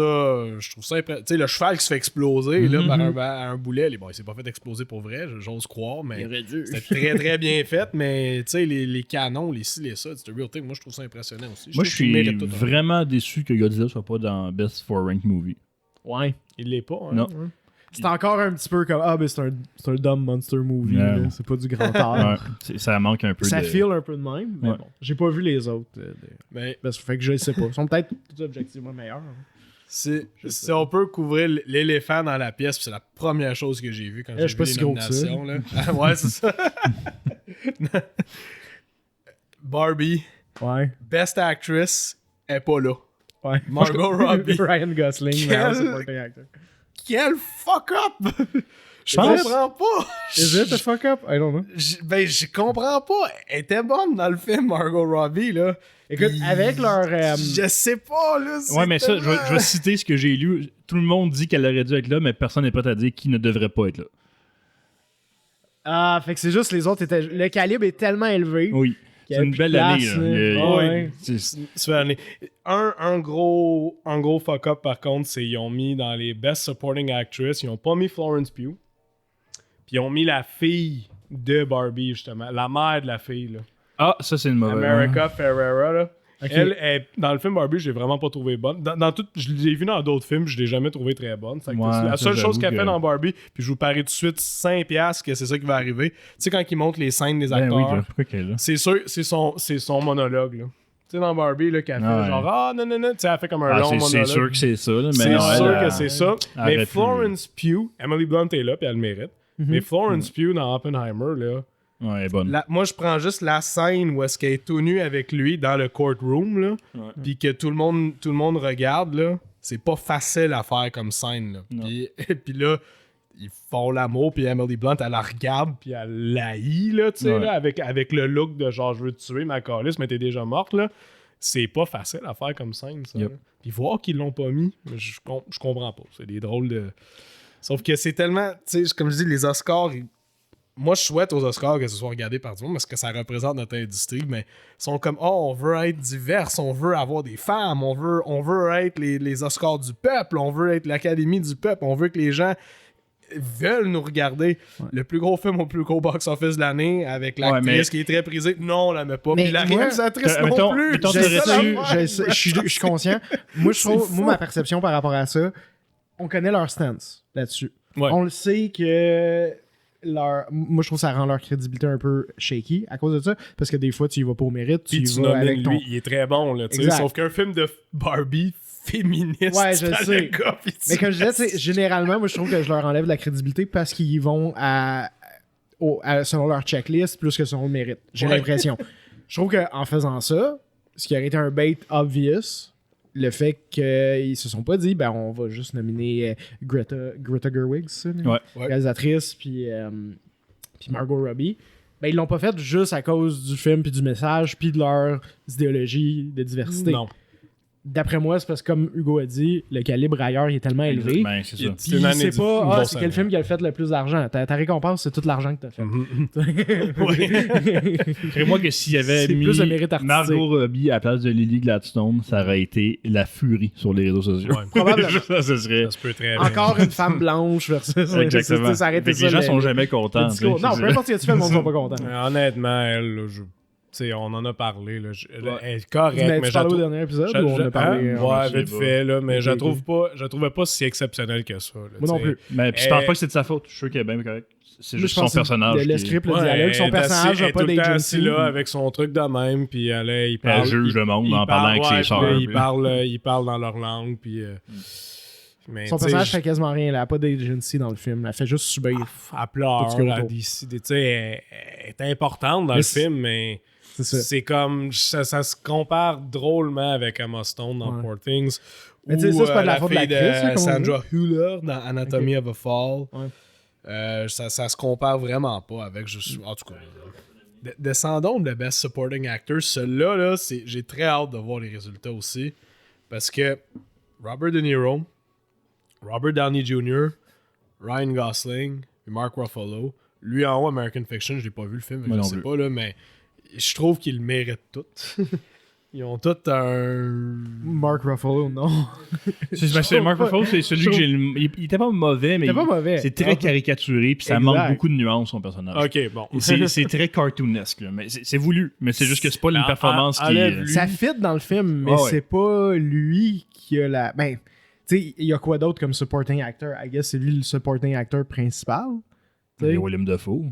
impressionnant. Tu sais, le cheval qui se fait exploser là, par un boulet, bon, il s'est pas fait exploser pour vrai, j'ose croire, mais c'était très très bien fait, mais tu sais, les canons, les ci, les ça, c'est real thing, moi je trouve ça impressionnant aussi. Moi, trouve je qu'il suis mérite tout, hein. vraiment déçu que Godzilla soit pas dans Best for Rank Movie. Ouais. Il l'est pas, hein. Non. Ouais. C'est encore un petit peu comme ben c'est un dumb monster movie. Ouais. là. C'est pas du grand art. Ouais, ça manque un peu Ça de. feel un peu de même, mais Ouais. bon. J'ai pas vu les autres. Mais Fait que je sais pas. Ils sont peut-être tous objectivement meilleurs. si on peut couvrir l'éléphant dans la pièce, puis c'est la première chose que j'ai vue quand Je j'ai suis vu pas les si gros que ça. nominations. Là. Ah, ouais, c'est ça. Barbie, Ouais. Best Actress, est pas là. Ouais. Margot Robbie. Ryan Gosling. Quel- meilleur supporting actor. Quel fuck up! Je pense- comprends pas! Is it a fuck up? I don't know. Je comprends pas. Elle était bonne dans le film, Margot Robbie, là. Écoute, Puis- avec leur. Je sais pas, là. Ouais, mais ça, je tellement- vais citer ce que j'ai lu. Tout le monde dit qu'elle aurait dû être là, mais personne n'est prêt à dire qui ne devrait pas être là. Ah, fait que c'est juste les autres étaient. Le calibre est tellement élevé. Oui. qu'il y C'est avait une plus belle de année. place, Là. là. Ah oui. Ouais. C'est- Un gros fuck-up, par contre, c'est qu'ils ont mis dans les Best Supporting Actress, ils ont pas mis Florence Pugh. Puis ils ont mis la fille de Barbie, justement. La mère de la fille, là. Ah, ça, c'est une mauvaise. America Ferrera, là. Ok. Elle est, dans le film Barbie, je l'ai vraiment pas trouvé bonne. Dans tout, je l'ai vu dans d'autres films, je l'ai jamais trouvé très bonne. Fait que Ouais, c'est la ça, seule chose j'avoue qu'elle que- fait dans Barbie, puis je vous parie tout de suite 5$ que c'est ça qui va arriver. Tu sais, quand ils montrent les scènes des Ben acteurs, oui, pourquoi qu'elle est là? c'est sûr, c'est son monologue, là. Tu sais, dans Barbie, là, qu'elle fait Ouais. genre, ah, non, tu sais, elle fait comme un Ah, long c'est monologue. sûr que c'est ça. Là, mais C'est non, sûr elle, que elle- c'est ça. elle Mais aurait pu- Florence Pugh, Emily Blunt est là, puis elle le mérite. Mais Florence Pugh dans Oppenheimer, là, Ouais, elle est bonne. moi, je prends juste la scène où est-ce qu'elle est tout nue avec lui dans le courtroom, là, Ouais. puis que tout le monde regarde, là. C'est pas facile à faire comme scène, là. Non. Puis, puis là, ils font l'amour, puis Emily Blunt, elle la regarde, puis elle l'haït, là, tu sais, Ouais. là, avec le look de genre, je veux te tuer, ma calice, mais t'es déjà morte, là. C'est pas facile à faire comme scène, ça. Yep. là. Puis voir qu'ils l'ont pas mis, je comprends pas. C'est des drôles de... Sauf que c'est tellement... Tu sais, comme je dis, les Oscars... Moi, je souhaite aux Oscars que ce soit regardé par tout le monde parce que ça représente notre industrie, mais ils sont comme, oh, on veut être divers, on veut avoir des femmes, on veut être les Oscars du peuple, on veut être l'Académie du peuple, on veut que les gens veulent nous regarder. Le plus gros film au plus gros box-office de l'année avec l'actrice mais- qui est très prisée, non, on la met pas. Mais Puis la moi, réalisatrice non mettons- plus. mettons, C'est ça t'aurais-tu- l'affaire. Je suis conscient. Moi, je trouve, fou. ma perception par rapport à ça, on connaît leur stance là-dessus. Ouais. On le sait que moi, je trouve que ça rend leur crédibilité un peu shaky à cause de ça, parce que des fois, tu y vas pas au mérite, tu Puis y tu vas nomines avec ton... lui, il est très bon, là, tu sais. Exact. Sauf qu'un film de Barbie féministe, Ouais, je t'as sais. le gars, puis tu- Mais comme je disais, tu sais, généralement, moi, je trouve que je leur enlève de la crédibilité parce qu'ils y vont selon leur checklist plus que selon le mérite. J'ai Ouais. l'impression. Je trouve qu'en faisant ça, ce qui aurait été un bait obvious, le fait qu'ils se sont pas dit, ben, on va juste nominer Greta Gerwig, c'est ça, là? Ouais. Ouais. Réalisatrice, puis Margot Robbie. Ben, ils l'ont pas fait juste à cause du film, puis du message, puis de leur idéologie de diversité. Non. D'après moi, c'est parce que, comme Hugo a dit, le calibre ailleurs il est tellement élevé. Ben, c'est Il- ça. C'est une année C'est du- pas, une ah, bonne c'est quel année. film qui a fait le plus d'argent. Ta récompense, c'est tout l'argent que t'as fait. Crée-moi que s'il y avait C'est mis plus le mérite artistique. Margot Robbie à la place de Lily Gladstone, ça aurait été la furie sur les réseaux sociaux. Ouais. Probablement. ça, ce serait... Ça se peut très bien. Encore une femme blanche versus. Exactement. Ça aurait été Fait que les ça, gens sont jamais contents. le discours. tu sais, Non, je peu importe ce que tu fais, le monde ne sont pas contents. Honnêtement, elle, là, sais, on en a parlé. Là. Elle est Mais correcte, mais tu je la parlais au trouve. dernier épisode ou on a parlé... Ouais, je sais vite pas. fait, là, mais Ok, je la trouvais pas si exceptionnelle que ça. Là, Moi non t'sais. plus. Mais puis je pense pas que c'est de sa faute. Je suis sûr qu'elle est bien correcte. C'est Moi, juste je son pense que personnage. le qui- script, le Ouais, dialogue, son elle est personnage assis- n'a elle est pas tout le temps d'agency. assis là avec son truc de même, puis il parle. Elle juge le monde en parlant avec ses sœurs. Il parle dans leur langue, puis. Mais, Son t'sais, personnage fait quasiment rien. Elle n'a pas d'agency dans le film. Elle fait juste subir. elle pleure, Tout ce qu'il y a elle autour. décide. Tu sais, elle est importante dans Mais le c'est- film, mais C'est ça. c'est comme. Ça se compare drôlement avec Emma Stone dans Ouais. Poor Things. Mais tu sais, ça, c'est pas de la faute de fille l'actrice, là, comme on Sandra Hüller dans Anatomy of a Fall. Ouais. Ça se compare vraiment pas avec. En tout cas. Descendons de Best Supporting Actor. Celui-là, là, j'ai très hâte de voir les résultats aussi. Parce que Robert De Niro, Robert Downey Jr., Ryan Gosling et Mark Ruffalo, lui en haut, American Fiction, je l'ai pas vu le film, Moi je non sais plus. pas, là, mais je trouve qu'ils le méritent tous. Ils ont tous un... Mark Ruffalo, non. C'est Mark Ruffalo, c'est celui que j'ai le. Il était pas mauvais, mais C'était pas mauvais. c'est très caricaturé, puis ça Exact. manque beaucoup de nuances, son personnage. Ok, bon. Et c'est très cartoonesque, là, mais c'est voulu. Mais c'est juste que c'est pas une En- performance qui enlève est. lui. Ça fit dans le film, mais Ah ouais. c'est pas lui qui a la... Ben, tu sais, il y a quoi d'autre comme supporting actor? I guess c'est lui le supporting actor principal. Tu sais, C'est Willem Dafoe.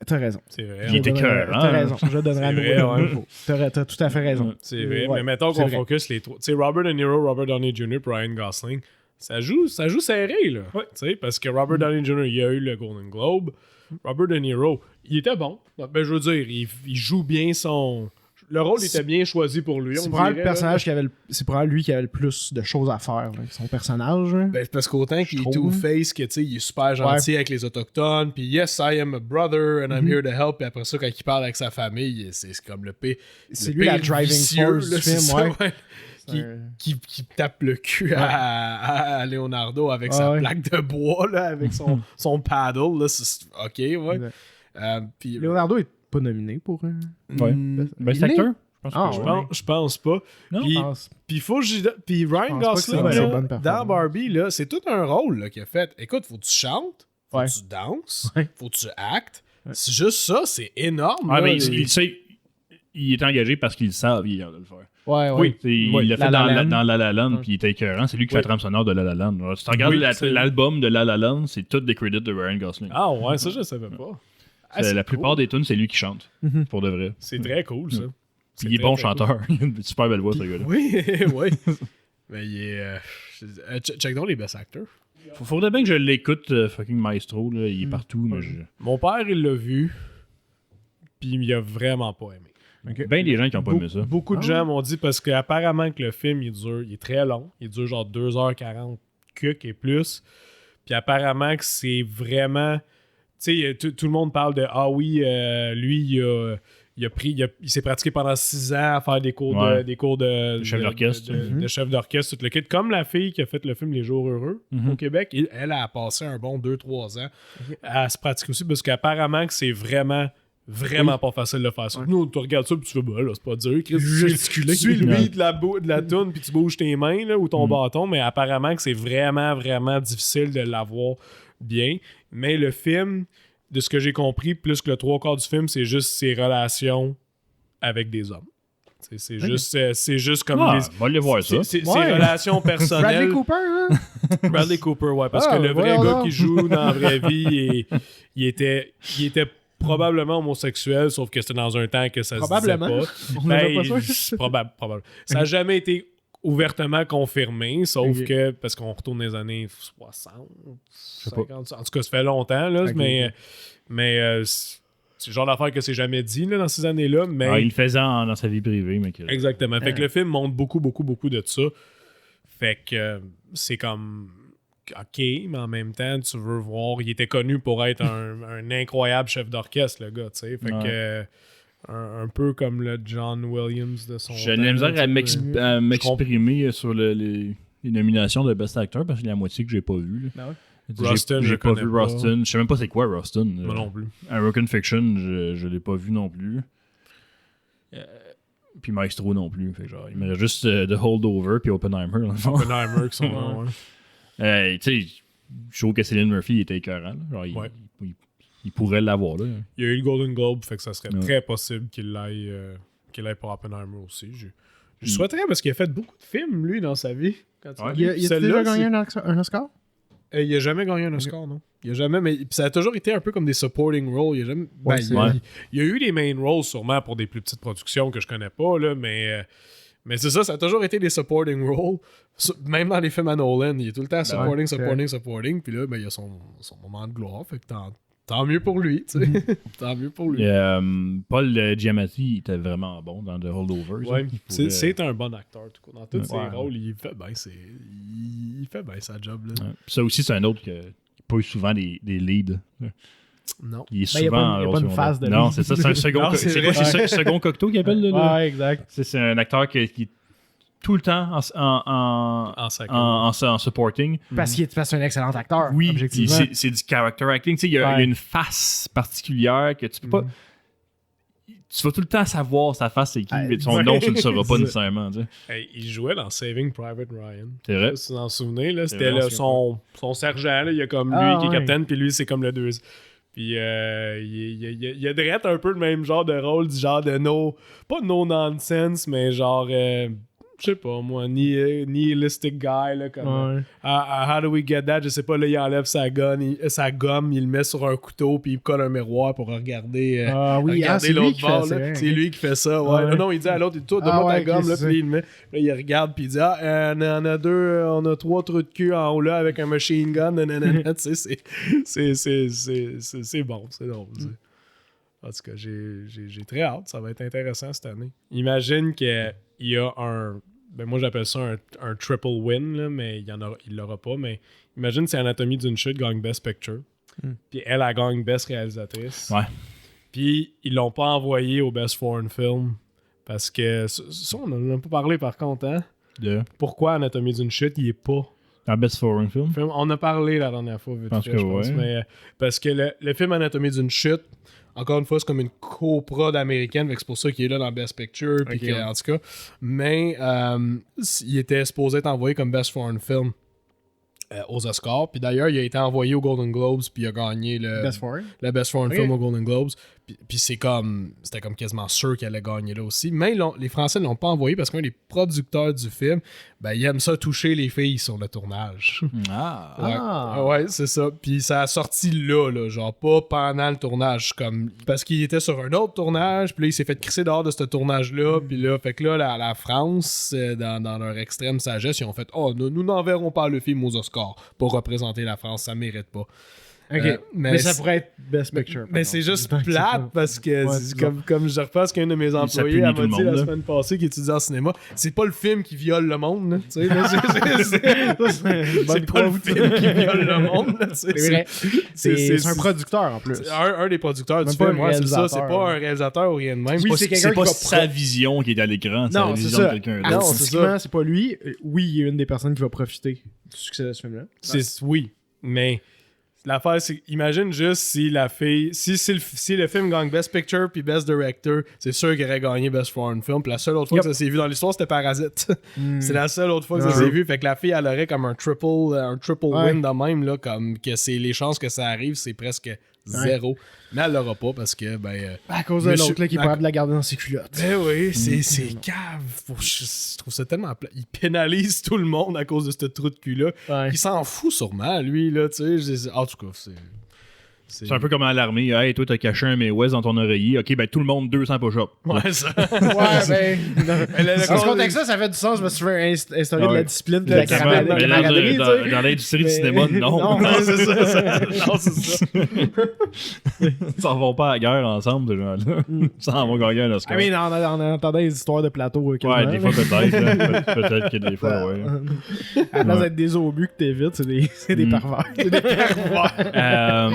T'as raison. C'est vrai. Il était cœur, T'as hein? raison. Je donnerai à C'est nouveau. vrai, le mot. T'as tout à fait raison. C'est vrai, Ouais, mais mettons c'est qu'on vrai. focus les trois. Tu sais, Robert De Niro, Robert Downey Jr. et Ryan Gosling, ça joue serré, là. Tu sais, parce que Robert Downey Jr., il a eu le Golden Globe. Robert De Niro, il était bon. Ben, je veux dire, il joue bien son... Le rôle était bien choisi pour lui, C'est on probablement dirait, le personnage qui avait c'est probablement lui qui avait le plus de choses à faire là, avec son personnage. Là. Ben, parce qu'autant qu'il est trouve. two-face, que, tu sais, il est super gentil avec les Autochtones, puis yes, I am a brother and I'm here to help, puis après ça, quand il parle avec sa famille, c'est comme le pire. C'est le lui la pire driving vicieux, force là, du c'est film, ça, ouais. Qui, un- qui tape le cul à Leonardo avec sa ouais. plaque de bois, là, avec son paddle. Là, ok, ouais. Exact. Puis, Leonardo est pas nominé pour un... Ouais. Best Il l'est? acteur? Je pense Ah, que je oui. pense pas. Non, Puis, Je pense. puis faut que puis Ryan pense pas que c'est Gosling, une là, bonne dans performance. Barbie, là, c'est tout un rôle là, qu'il a fait. Écoute, faut que tu chantes, faut Ouais. que tu danses, Ouais. faut que tu actes. C'est juste ça, c'est énorme. Ah, là, mais les- il sait. Il est engagé parce qu'il savent il a de le faire. Ouais, ouais. Oui. Il l'a fait La La Land. dans La La Land, Ouais. puis il était écœurant. C'est lui qui fait Oui. la trame sonore de La La Land. Alors, si tu regardes Oui, c'est- l'album de La La Land, c'est tout des crédits de Ryan Gosling. Ah ouais, ça je savais pas. Ah, C'est c'est la cool. plupart des tunes, c'est lui qui chante. Pour de vrai. C'est très cool ça. Puis il est bon chanteur. Il a une super belle voix, ce gars-là. Oui, oui. Mais il est. Check donc les best actors. Faudrait bien que je l'écoute, fucking Maestro. Là. Il est partout. Mais Mon père, il l'a vu, puis il a vraiment pas aimé. ben des gens qui n'ont pas aimé ça. Beaucoup de gens m'ont dit parce qu'apparemment que le film il est très long, il dure genre 2h40 cuc et plus. Puis apparemment que c'est vraiment, tu sais, tout le monde parle de ah oui, lui il s'est pratiqué pendant 6 ans à faire des cours Ouais. de chef d'orchestre. de chef d'orchestre, tout le kit. Comme la fille qui a fait le film Les Jours Heureux au Québec, elle a passé un bon 2-3 ans à se pratiquer aussi parce qu'apparemment que c'est vraiment pas facile de faire ça. Nous, tu regardes ça puis tu fais, bah là, c'est pas dur. Chris, tu suis le beat de la toune puis tu bouges tes mains là, ou ton bâton, mais apparemment que c'est vraiment difficile de l'avoir bien. Mais le film, de ce que j'ai compris, plus que le 3/4 du film, c'est juste ses relations avec des hommes. C'est juste comme Ah, les- on va aller voir ça. c'est- ses Ouais. relations personnelles. Bradley Cooper, hein? Bradley Cooper, ouais, parce Ah, que le vrai voyons gars donc. qui joue dans la vraie vie, il était probablement homosexuel, sauf que c'était dans un temps que ça Probablement. se disait pas. On n'est Ben, pas sûr. c'est probable. Ça n'a jamais été ouvertement confirmé, sauf Ok. que, parce qu'on retourne dans les années 60, sais pas. 50, en tout cas, ça fait longtemps, là, Ok. mais c'est le genre d'affaire que c'est jamais dit là, dans ces années-là, mais... Ah, il le faisait dans sa vie privée. Mais que... Exactement. Fait que Ah. le film montre beaucoup de ça. Fait que c'est comme... OK, mais en même temps, tu veux voir... Il était connu pour être un incroyable chef d'orchestre, le gars, tu sais. Fait que... un peu comme le John Williams de son J'ai temps, de la misère tu sais. à m'exprimer sur les nominations de Best Actor parce qu'il y a la moitié que j'ai pas vu. Ben ouais. Rustin, je j'ai pas connais vu pas. Rustin. Je sais même pas c'est quoi Rustin. Moi non plus. American Fiction, je l'ai pas vu non plus. Puis Maestro non plus. Fait que genre, il me reste juste The Holdover puis Oppenheimer. Dans le fond. Oppenheimer qui sont là, ouais. Tu sais, je trouve que Cillian Murphy était écœurant. Là. Genre, Ouais. il pourrait l'avoir. Là. Il y a eu le Golden Globe, fait que ça serait Ouais. très possible qu'il l'aille pour Oppenheimer aussi. Je souhaiterais parce qu'il a fait beaucoup de films, lui, dans sa vie. Quand tu Ouais. regardes. Il a déjà Celui-là, gagné un Oscar? il a jamais gagné un Oscar, non? Il a jamais, mais ça a toujours été un peu comme des supporting roles. Il a jamais, Ouais, il y a eu des main roles sûrement pour des plus petites productions que je connais pas, là, mais c'est ça a toujours été des supporting roles. Même dans les films à Nolan, il est tout le temps supporting. Puis là, il a son moment de gloire. Fait que tant mieux pour lui, tu sais. Tant mieux pour lui. Et, Paul Giamatti était vraiment bon dans The Holdovers. Ouais, Il pourrait- c'est un bon acteur, tout cas. Dans tous ses Ouais. rôles, il fait bien sa job, là. Ouais. Puis ça aussi, c'est un autre qui n'a pas eu souvent des leads. Non. Il est Ben, il y a souvent. pas une- il y a pas une phase de Non, lead. c'est ça, c'est un second. Non, c'est c'est vrai. quoi, c'est second Cocteau qu'il appelle là? Ouais, exact. C'est un acteur qui est tout le temps En second. en supporting. Parce que c'est un excellent acteur. Oui, puis objectivement. c'est du character acting. Tu sais, il y a Ouais. une face particulière que tu peux pas. Tu vas tout le temps savoir sa face c'est qui, mais son nom, tu ne le sauras pas C'est- nécessairement. Tu sais. Hey, il jouait dans Saving Private Ryan. C'est vrai. Si vous en souvenez, là, C'est c'était vrai, là, on son sergent, là, il y a comme lui Ah, qui est ouais. capitaine, puis lui c'est comme le deuxième. Puis il a direct un peu le même genre de rôle, du genre de pas no nonsense, mais genre, je sais pas moi, nihilistic guy, là, comme Ouais. how do we get that? Je sais pas, là, il enlève sa gomme, il le met sur un couteau, puis il colle un miroir pour regarder. Ah oui, regarder c'est lui l'autre qui bord, fait ça, là. ok. C'est lui qui fait ça, ouais. Ouais. Non, il dit à l'autre, toi, Ah donne-moi ta ouais, gomme, ok, là, c'est puis il le met. Là, il regarde, puis il dit, on en a deux, on a 3 trous de cul en haut là avec un machine gun, nanana. Tu sais, c'est bon, c'est drôle. tu sais. En tout cas, j'ai très hâte, ça va être intéressant cette année. Imagine qu'il y a ben moi j'appelle ça un triple win, là, mais il l'aura pas, mais imagine si Anatomie d'une chute gagne Best Picture, puis elle gagne Best réalisatrice. Ouais. Puis ils l'ont pas envoyé au Best Foreign Film parce que ça on en a pas parlé par contre, hein? Pourquoi Anatomie d'une chute, il est pas Un Best Foreign Film. on a parlé la dernière fois, vite Pense fait, que je pense, ouais. mais parce que le film Anatomie d'une chute, encore une fois, c'est comme une co-prod américaine, fait que c'est pour ça qu'il est là dans Best Picture, puis Ok, que, ouais. en tout cas. Mais il était supposé être envoyé comme Best Foreign Film aux Oscars, puis d'ailleurs, il a été envoyé aux Golden Globes, puis il a gagné le Best Foreign. Best Foreign Ok. Film aux Golden Globes. Puis c'était comme quasiment sûr qu'il allait gagner là aussi. Mais les Français ne l'ont pas envoyé parce qu'un des producteurs du film, ben, il aime ça toucher les filles sur le tournage. Ah. Ouais, Ah. ouais, c'est ça. Puis ça a sorti là, genre pas pendant le tournage, comme parce qu'il était sur un autre tournage, puis là il s'est fait crisser dehors de ce tournage-là, puis là, fait que là, la France, dans leur extrême sagesse, ils ont fait « Oh, nous n'enverrons pas le film aux Oscars pour représenter la France, ça mérite pas. » Ok. Mais ça pourrait être Best Picture. Mais c'est juste Tant que c'est plate pas- parce que Ouais, c'est c'est comme je repasse qu'un de mes ça employés punit elle tout m'a le dit monde, la là. semaine passée qu'il étudie en cinéma, c'est pas le film qui viole le monde, là, tu sais, là, c'est pas le film qui viole le monde, là, tu sais, C'est vrai. C'est un c'est- producteur en plus. c'est un des producteurs du Même pas film, un ouais, c'est ça, c'est réalisateur, pas hein. un réalisateur ou rien de même. Oui, pas- c'est quelqu'un C'est qui pas va sa vision qui est à l'écran, c'est la Non, c'est vision ça. de quelqu'un Ah, d'autre. c'est Artistiquement, c'est pas lui. Oui, il y a une des personnes qui va profiter du succès de ce film-là. Oui, mais l'affaire, c'est imagine juste si la fille, si le film gagne Best Picture puis Best Director, c'est sûr qu'il aurait gagné Best Foreign Film. Puis la seule autre fois que ça s'est vu dans l'histoire, c'était Parasite. C'est la seule autre fois que ça Ouais. s'est vu. Fait que la fille, elle aurait comme un triple Ouais. win de même, là, comme que c'est les chances que ça arrive, c'est presque zéro. Mais elle l'aura pas parce que, À cause de Monsieur- l'autre là, qui est pas capable de la garder dans ses culottes. ben oui, c'est cave. Je trouve ça tellement plat. Il pénalise tout le monde à cause de ce trou de cul-là. Ouais. Il s'en fout sûrement, lui, là, tu sais. En tout cas, c'est. C'est un peu comme à l'armée. Hey, toi, t'as caché un May-West dans ton oreiller. Ok, ben tout le monde 200 push-ups. Ouais, ça. Ouais, ben. Le Dans ce contexte-là, ça fait du sens. Je me suis fait instaurer de Ouais. la discipline et de la Exactement. camaraderie. Mais là, tu sais. dans l'industrie du Mais- cinéma, non. Non, Non, c'est ça. Non, c'est ça. Ils s'en vont pas à la guerre ensemble, ces gens-là. Ils s'en vont gagner un Oscar. I mean, on entendait des histoires de plateau. Ouais, quasiment, des là. fois peut-être. là. Peut-être que des fois, ouais. À la place d'être des obus que t'évites, c'est des pervers. C'est des pervers.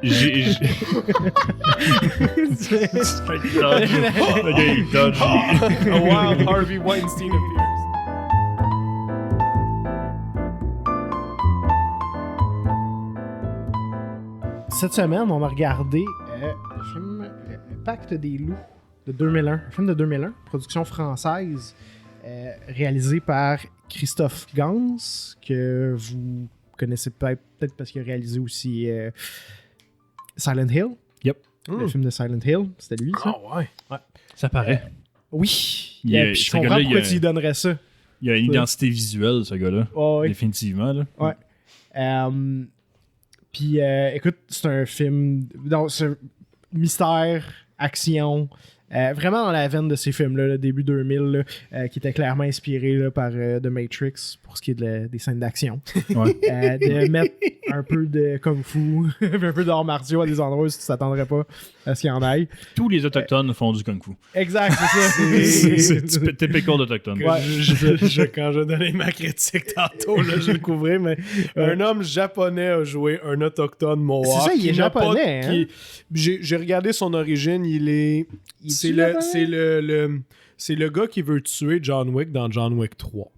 J'ai. Le gars, il dodge. A wild Harvey Weinstein appears. Cette semaine, on a regardé le film Pacte des loups de 2001. Un film de 2001, production française, réalisé par Christophe Gans, que vous connaissez peut-être parce qu'il a réalisé aussi Silent Hill. Yep. Le film de Silent Hill, c'était lui, ça? Ah ouais. Ça paraît. Oui. Il y a- Puis je ce comprends gars-là, pourquoi il y a- tu lui donnerais ça. Il y a une identité visuelle, ce gars-là. Ouais. Définitivement. Là. Ouais. Puis, écoute, c'est un film. Donc, c'est mystère, action. Vraiment dans la veine de ces films-là, le début 2000, là, qui était clairement inspiré là, par The Matrix pour ce qui est des scènes d'action. Ouais. De mettre un peu de kung-fu, un peu d'arts martiaux à des endroits où tu t'attendrais pas à ce qu'il y en aille. Tous les Autochtones font du Kung Fu. Exact, c'est ça. C'est typical d'Autochtone. Ouais. Quand je donnais ma critique tantôt, là, je le couvrais, mais un homme japonais a joué un autochtone Mohawk. C'est ça, il est qui n'a pas- japonais, hein? J'ai regardé son origine, c'est le gars qui veut tuer John Wick dans John Wick 3.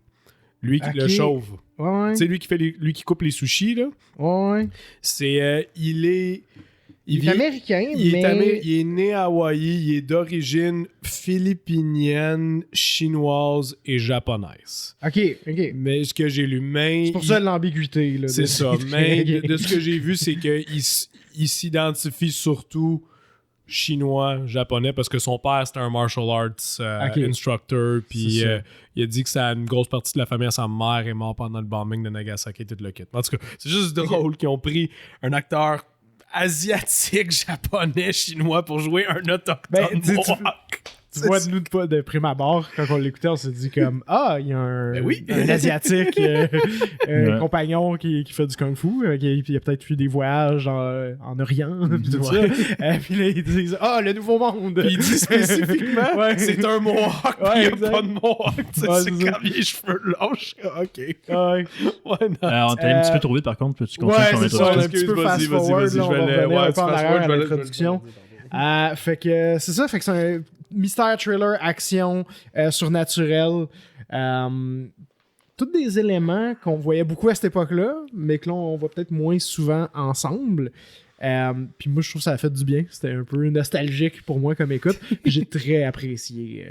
Lui qui Ok. le chauve. Ouais. C'est lui qui coupe les sushis, là. Ouais. C'est il est Il est américain, il mais. il est né à Hawaï, il est d'origine philippinienne, chinoise et japonaise. Ok. Mais ce que j'ai lu, C'est pour ça l'ambiguïté. Là, c'est de- ça. Mais de ce que j'ai vu, c'est qu'il s'identifie surtout chinois, japonais, parce que son père, c'était un martial arts instructor, puis C'est ça. il a dit que ça a une grosse partie de la famille à sa mère est mort pendant le bombing de Nagasaki et tout le kit. En tout cas, c'est juste drôle qu'ils ont pris un acteur asiatique, japonais, chinois pour jouer un autochtone Ben, Mohawk. Tu vois, nous, de prime abord, quand on l'écoutait, on s'est dit comme il y a Ben oui. un Asiatique Ouais. compagnon qui fait du Kung Fu. Il a peut-être eu des voyages en Orient, puis tout Ouais. ça. Puis là, ils disent le Nouveau Monde. Puis il dit spécifiquement, Ouais. c'est un Mohawk, Ouais, puis il n'y a exact. pas de Mohawk. Tu sais, Ouais, c'est c'est ça. comme les cheveux lâches. OK. Ouais. Ouais, non. On t'a un petit peu trop vite, par contre. Peux-tu continuer Ouais, sur c'est ça, l'introduction? un petit peu Vas-y, fast vas-y, forward, vas-y, là, je on vais va le- revenir ouais, un peu en fast arrière forward, à je vais le- l'introduction. Fait que c'est ça, fait que c'est un mystère, thriller, action, surnaturel. Tous des éléments qu'on voyait beaucoup à cette époque-là, mais que là, on voit peut-être moins souvent ensemble. Puis moi, je trouve que ça a fait du bien. C'était un peu nostalgique pour moi comme écoute. Puis j'ai très apprécié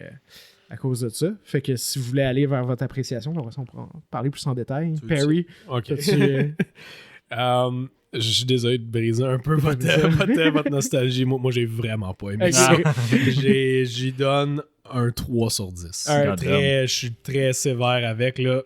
à cause de ça. Fait que si vous voulez aller vers votre appréciation, on va en parler plus en détail. veux Perry, OK. t'as-tu, Je suis désolé de briser un peu votre nostalgie. Moi, j'ai vraiment pas aimé Ok. ça. J'y donne un 3 sur 10. Je suis très sévère avec. Là.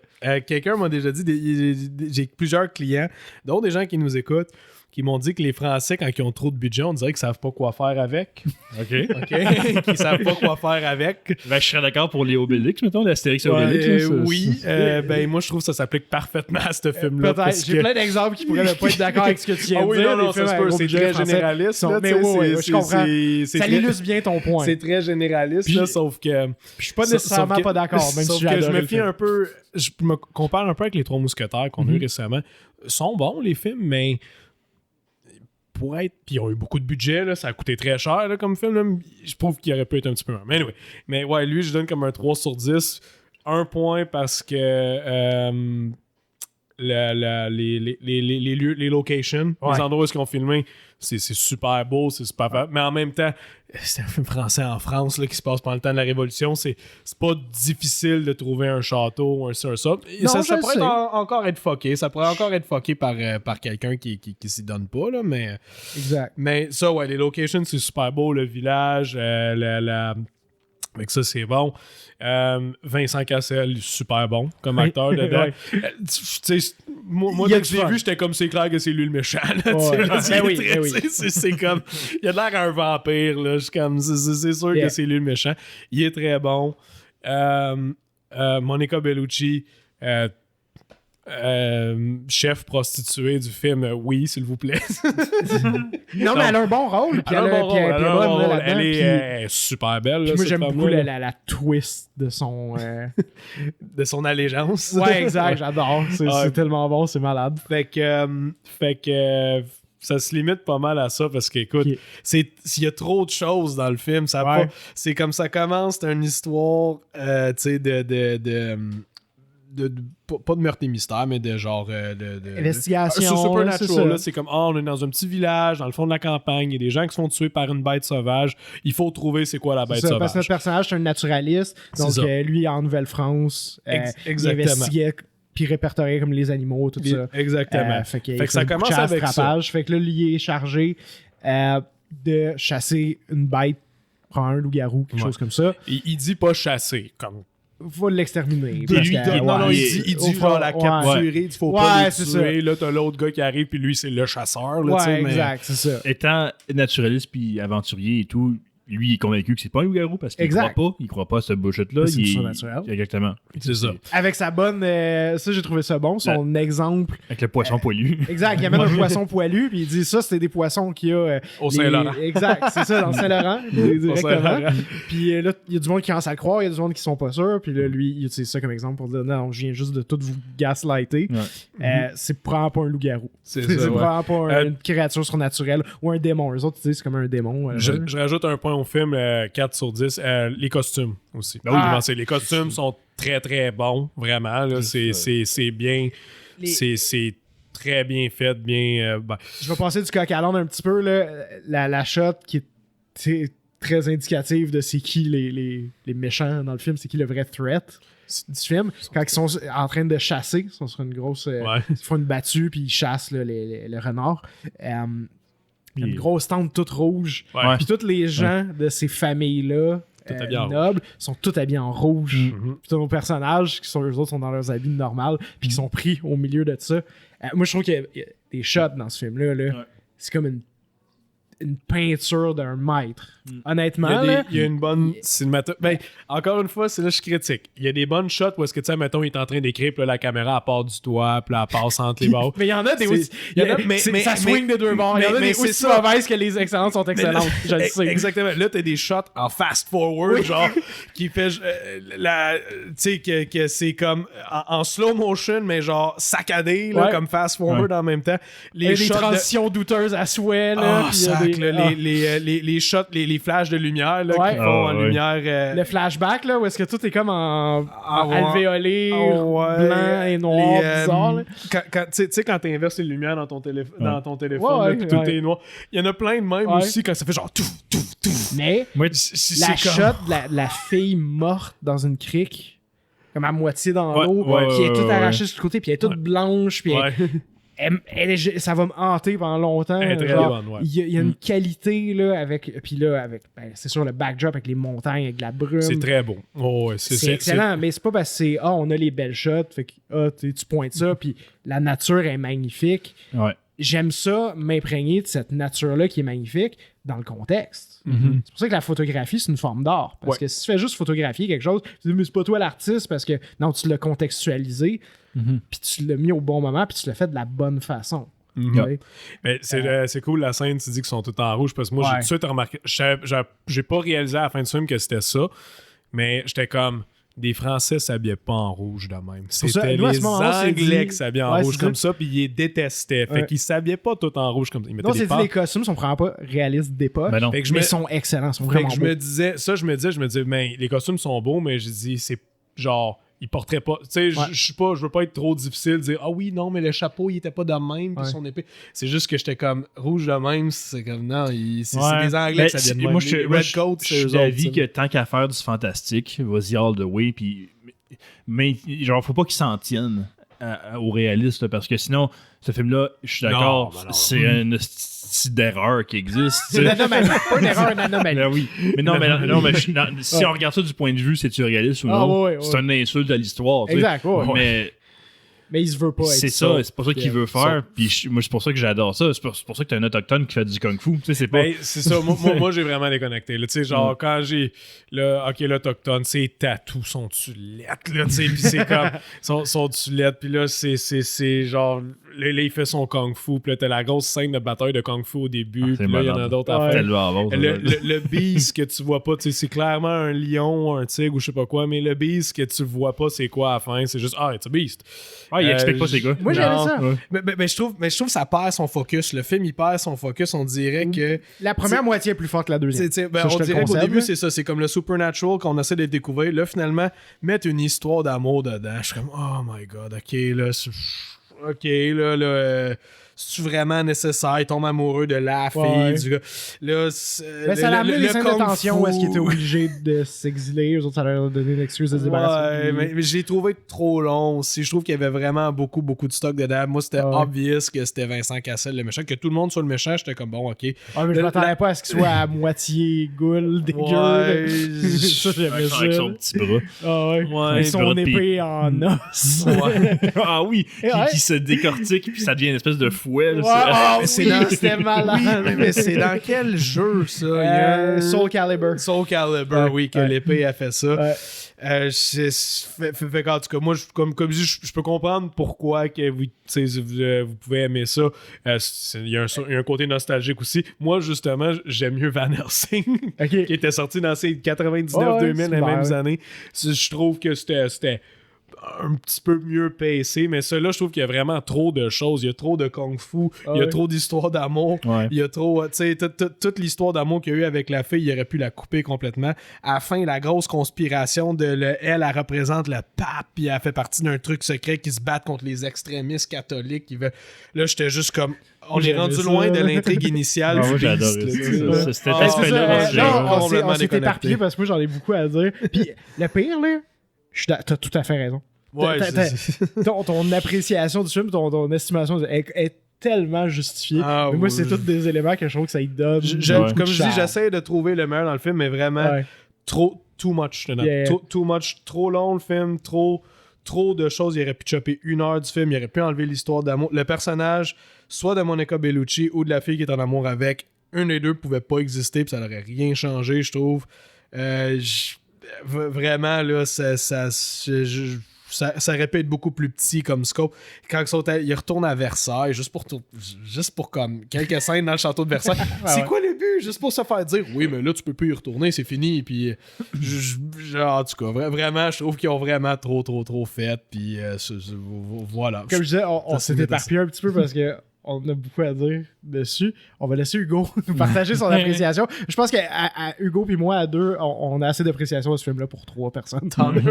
Quelqu'un m'a déjà dit, j'ai plusieurs clients, dont des gens qui nous écoutent, qui m'ont dit que les Français, quand ils ont trop de budget, on dirait qu'ils savent pas quoi faire avec. OK. Qu'ils savent pas quoi faire avec. Ben, je serais d'accord pour les Obélix, mettons, l'Astérix et Obélix. là, ça- Oui, ben moi, je trouve que ça s'applique parfaitement à ce film-là. peut-être. parce J'ai que- plein d'exemples qui pourraient ne pas être d'accord avec ce que tu viens Ah de oui, dire. non, des ça films se avec peut, gros c'est budget très français généraliste. sont- là, mais tu sais, oui, je comprends. c'est Ça très- illustre bien ton point. C'est très généraliste, Puis- là, sauf que... Je suis pas nécessairement pas d'accord, même sauf si j'ai que je adoré me le fie film. un peu... Je me compare un peu avec les Trois Mousquetaires qu'on a eu récemment. Ils sont bons, les films, mais... Pour être... Puis ils ont eu beaucoup de budget, là, ça a coûté très cher là, comme film. Là. Je trouve qu'il aurait pu être un petit peu meilleur. Mais anyway. Mais ouais, lui, je donne comme un 3 sur 10. Un point parce que... les lieux, les locations, Ouais. les endroits où ils ont filmé, c'est super beau, c'est super fab. Mais en même temps, c'est un film français en France là, qui se passe pendant le temps de la Révolution. C'est pas difficile de trouver un château ou un ça. Et Non, ça je le pourrait sais. encore être fucké. Ça pourrait encore être fucké par quelqu'un qui s'y donne pas. Là, Exact. mais ça, ouais, les locations, c'est super beau. Le village, avec ça, c'est bon. Vincent Cassel, super bon comme acteur dedans. Ouais. Tu sais, moi Il y a dès que du je l'ai fun. vu, j'étais comme c'est clair que c'est lui le méchant. Là, Ouais. tu sais, là, Ben c'est oui, très- ben oui. c'est comme. Il a l'air un vampire. Là. Je suis comme, c'est sûr Yeah. que c'est lui le méchant. Il est très bon. Monica Bellucci. Chef prostituée du film, oui, s'il vous plaît. Non, mais elle a un bon rôle. Puis Elle a un bon rôle, puis elle est bonne là, là-dedans. elle puis- est super belle. puis là, moi, cette j'aime beaucoup femme-là, la twist de son. de son allégeance. Ouais, exact, j'adore. C'est Ouais. tellement bon, c'est malade. Fait que ça se limite pas mal à ça parce qu'écoute, Ok. s'il y a trop de choses dans le film, ça Ouais. pas, c'est comme ça commence, c'est une histoire, tu sais, pas de meurtre et mystère, mais de genre Investigation, c'est c'est supernatural, ça. là, c'est comme on est dans un petit village dans le fond de la campagne, il y a des gens qui se font tuer par une bête sauvage, il faut trouver c'est quoi la bête C'est ça, sauvage. parce que notre personnage, c'est un naturaliste. Donc, C'est ça. lui, en Nouvelle-France, il Exactement. investiguait puis répertoriait comme les animaux, tout ça. Exactement. Fait que ça commence avec ça. Fait que là, lui, il est chargé de chasser une bête, prendre un loup-garou, quelque chose comme ça. Il dit pas chasser, comme. Faut l'exterminer. Puis lui, il dit genre la capturer, il faut pas les tuer. Là, t'as l'autre gars qui arrive, puis lui, c'est le chasseur. Là, ouais, exact, c'est ça. Étant naturaliste puis aventurier et tout, lui, il est convaincu que c'est pas un loup-garou parce qu'il croit pas à ce bullshit-là. C'est surnaturel. Exactement. C'est ça. Avec sa bonne... ça, j'ai trouvé ça bon, son exemple. Avec le poisson poilu. Exact, il amène un poisson poilu, puis il dit ça, c'est des poissons qu'il y a... au Saint-Laurent. Exact, c'est ça, dans le Saint-Laurent, directement. Puis là, il y a du monde qui commence à le croire, il y a du monde qui sont pas sûrs, puis là, lui, il utilise ça comme exemple pour dire non, je viens juste de tout vous gaslighter. C'est probablement pas un loup-garou. C'est probablement pas une créature surnaturelle ou un démon. Eux autres, tu sais, c'est comme un démon. Je rajoute un point au film, 4 sur 10, les costumes aussi. Les costumes sont très très bons, vraiment. Là, c'est bien. C'est très bien fait, bien. Je vais passer du coq à l'âne un petit peu. Là. La shot qui est très indicative de c'est qui les méchants dans le film, c'est qui le vrai threat du film. Quand ils sont en train de chasser, ils sont sur une grosse. Ils font une battue puis ils chassent là, le renard. Une grosse tente toute rouge. Puis tous les gens de ces familles-là nobles sont tous habillés en rouge. Puis tous nos personnages, qui sont eux autres, sont dans leurs habits normaux, puis qui sont pris au milieu de ça. Moi, je trouve qu'il y a des shots dans ce film-là. Là. C'est comme une peinture d'un maître. Honnêtement, il y a une bonne cinématographie. Ben, encore une fois, c'est là que je critique. Il y a des bonnes shots où est-ce que, tu sais, mettons, il est en train d'écrire, puis là, la caméra, elle part du toit, puis là, elle passe entre les bords. Mais il y en a des aussi. Ça swing de deux bords. Il y en a des aussi mauvaises que les excellentes sont excellentes. Je le sais. Exactement. Là, t'as des shots en fast-forward, genre, qui fait. Tu sais, que c'est comme en slow motion, mais genre saccadé, là, comme fast-forward en même temps. Les transitions douteuses à souhait, là. Les shots, les flashs de lumière là, qui font en lumière. Le flashback, là, où est-ce que tout est comme en alvéolé, blanc et noir, bizarre. Tu sais, quand t'inverses les lumières dans ton téléphone, là, puis tout est noir. Il y en a plein de même aussi quand ça fait genre tout. Mais la shot de la fille morte dans une crique, comme à moitié dans l'eau, qui est toute arrachée sur le côté, puis elle est toute blanche, puis ça va me hanter pendant longtemps. Il y a une qualité là avec c'est sûr le backdrop avec les montagnes avec de la brume. C'est très beau. C'est excellent, mais c'est pas parce que c'est on a les belles shots, fait que tu pointes ça, puis la nature est magnifique. J'aime ça, m'imprégner de cette nature-là qui est magnifique dans le contexte. C'est pour ça que la photographie, c'est une forme d'art. Parce que si tu fais juste photographier quelque chose, tu dis, mais c'est pas toi l'artiste parce que non, tu l'as contextualisé, puis tu l'as mis au bon moment, puis tu l'as fait de la bonne façon. Mais c'est cool la scène, tu dis qu'ils sont tous en rouge, parce que moi, j'ai tout de suite remarqué. J'ai pas réalisé à la fin du film que c'était ça, mais j'étais comme. Des Français s'habillaient pas en rouge de même. C'était les Anglais qui s'habillaient en rouge comme ça, puis ils les détestaient. Fait qu'ils s'habillaient pas tout en rouge comme ça. Les costumes sont vraiment pas réalistes d'époque, mais ils sont excellents, sont vraiment beaux. Je me disais, mais les costumes sont beaux, mais j'ai dit, c'est genre, ils porteraient pas. Tu sais, je veux pas être trop difficile de dire, ah oui, non, mais le chapeau, il était pas de même, puis son épée. C'est juste que j'étais comme, rouge de même, c'est comme, non, c'est des Anglais qui s'habillent de même. Moi, je suis d'avis que tant qu'à faire du fantastique, vas-y all the way, puis. Mais, genre, faut pas qu'ils s'en tiennent au réaliste, parce que sinon, ce film-là, je suis d'accord, c'est une style d'erreur qui existe. C'est une anomalie, pas une erreur, une anomalie. Oui. Mais si on regarde ça du point de vue, c'est-tu réaliste ou non? C'est une insulte à l'histoire. Exact, Mais il se veut pas être c'est ça, c'est pas ça qu'il veut faire. Puis moi, c'est pour ça que j'adore ça. C'est pour ça que t'es un autochtone qui fait du kung fu. Tu sais, c'est pas. C'est ça. moi, j'ai vraiment déconnecté. Tu sais, genre, quand j'ai. L'autochtone, ses tatous sont-tu lettres, là, tu sais. Puis c'est comme. sont-tu lettres. Puis là, c'est genre. Là, il fait son kung fu. Puis là, t'as la grosse scène de bataille de kung fu au début. Puis là, il y en a d'autres à faire. Le beast que tu vois pas, tu sais, c'est clairement un lion, un tigre ou je sais pas quoi. Mais le beast que tu vois pas, c'est quoi à la fin? C'est juste, it's a beast. Il explique pas ses gars. Moi, j'aime ça. Mais je trouve que ça perd son focus. Le film, il perd son focus. On dirait que. La première moitié est plus forte que la deuxième. On dirait qu'au début, c'est ça. C'est comme le Supernatural qu'on essaie de découvrir. Là, finalement, mettre une histoire d'amour dedans. Je suis comme, oh my god, ok, là. Ok, là. c'est vraiment nécessaire, il tombe amoureux de la fille Ouais. du gars. Là, Mais ça l'a amené des scènes de kung tension où fu- est-ce qu'il était obligé de s'exiler. Eux autres, ça leur a donné une excuse de se débarrasser. Ouais, mais je l'ai trouvé trop long aussi. Je trouve qu'il y avait vraiment beaucoup de stock dedans. Moi, c'était Ouais. obvious que c'était Vincent Cassel, le méchant. Que tout le monde soit le méchant, j'étais comme bon, ok. Ouais, mais je Le- m'attendais pas à ce qu'il soit à moitié goule, dégueu. Ouais, Ça, j'aimais ça. Avec son petit bras. Ah ouais. Ouais, Avec son Brad Pitt. épée en os. Ouais. Ah oui, Et ouais. qui se décortique puis ça devient une espèce de fouet. là, Ouais, c'est- ah Mais c'est oui, dans- c'était malade. Oui, mais c'est dans quel jeu ça? Il y a un- Soul Calibur. Soul Calibur, Ouais, oui, que ouais. l'épée a fait ça. Ouais. Fait qu'en tout cas, moi, comme je dis, je peux comprendre pourquoi que vous, tu sais, vous pouvez aimer ça. Il y a un côté nostalgique aussi. Moi, justement, j'aime mieux Van Helsing, Ok. qui était sorti dans ces 99-2000, Ouais, les c'est mêmes bien. années. Je trouve que c'était un petit peu mieux pacé, mais celui-là, je trouve qu'il y a vraiment trop de choses. Il y a trop de kung-fu, il y a Ouais. trop d'histoires d'amour. Ouais. Il y a trop, tu sais, toute l'histoire d'amour qu'il y a eu avec la fille, il aurait pu la couper complètement. À la fin, la grosse conspiration elle représente le pape, puis elle fait partie d'un truc secret qui se bat contre les extrémistes catholiques. Là, j'étais juste comme, on est J'aimais rendu ça. loin de l'intrigue initiale. Ah, moi, du j'ai Beast, adoré là, ça. tu sais. Ça, Cet Ah, Ben, c'est aspect-là, ça, moi, j'ai- non, on complètement s'est déconnecté. éparpillé parce que moi, j'en ai beaucoup à dire. Puis le pire, là, t'as tout à fait raison. Ouais, Ton appréciation du film, ton estimation est tellement justifiée. Ah, Mais moi, oui. c'est tous des éléments que je trouve que ça y donne. Ouais. Comme je dis, j'essaie de trouver le meilleur dans le film, mais vraiment, Ouais. too much. Yeah. Too much, trop long le film, trop de choses. Il aurait pu chopper 1 heure du film, il aurait pu enlever l'histoire d'amour. Le personnage, soit de Monica Bellucci ou de la fille qui est en amour avec, un des deux pouvait pas exister, puis ça n'aurait rien changé, je trouve. Vraiment, là, ça aurait pu être beaucoup plus petit comme scope. Quand ils retournent à Versailles, juste pour comme quelques scènes dans le château de Versailles. C'est ouais. quoi le but? Juste pour se faire dire, oui, mais là, tu peux plus y retourner, c'est fini. Puis, en tout cas, vraiment, je trouve qu'ils ont vraiment trop fait. Puis, voilà. Comme je disais, on Ça, s'est c'est éparpillé un petit peu parce que on a beaucoup à dire dessus. On va laisser Hugo nous partager son appréciation. Je pense qu'à Hugo puis moi, à deux, on a assez d'appréciation à ce film-là pour 3 personnes. Tant mieux.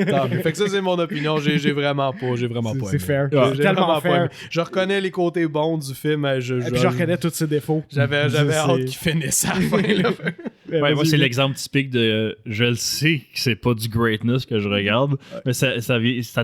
Tant mieux. Fait que ça, c'est mon opinion. J'ai vraiment pas C'est aimé. fair. J'ai C'est tellement vraiment pas fair. aimé. Je reconnais les côtés bons du film. Mais Et puis je reconnais tous ses défauts. J'avais C'est- hâte qu'il finisse à la fin. Là. Ouais, moi, Vas-y, c'est Hugo. l'exemple typique de je le sais que c'est pas du greatness que je regarde, mais ça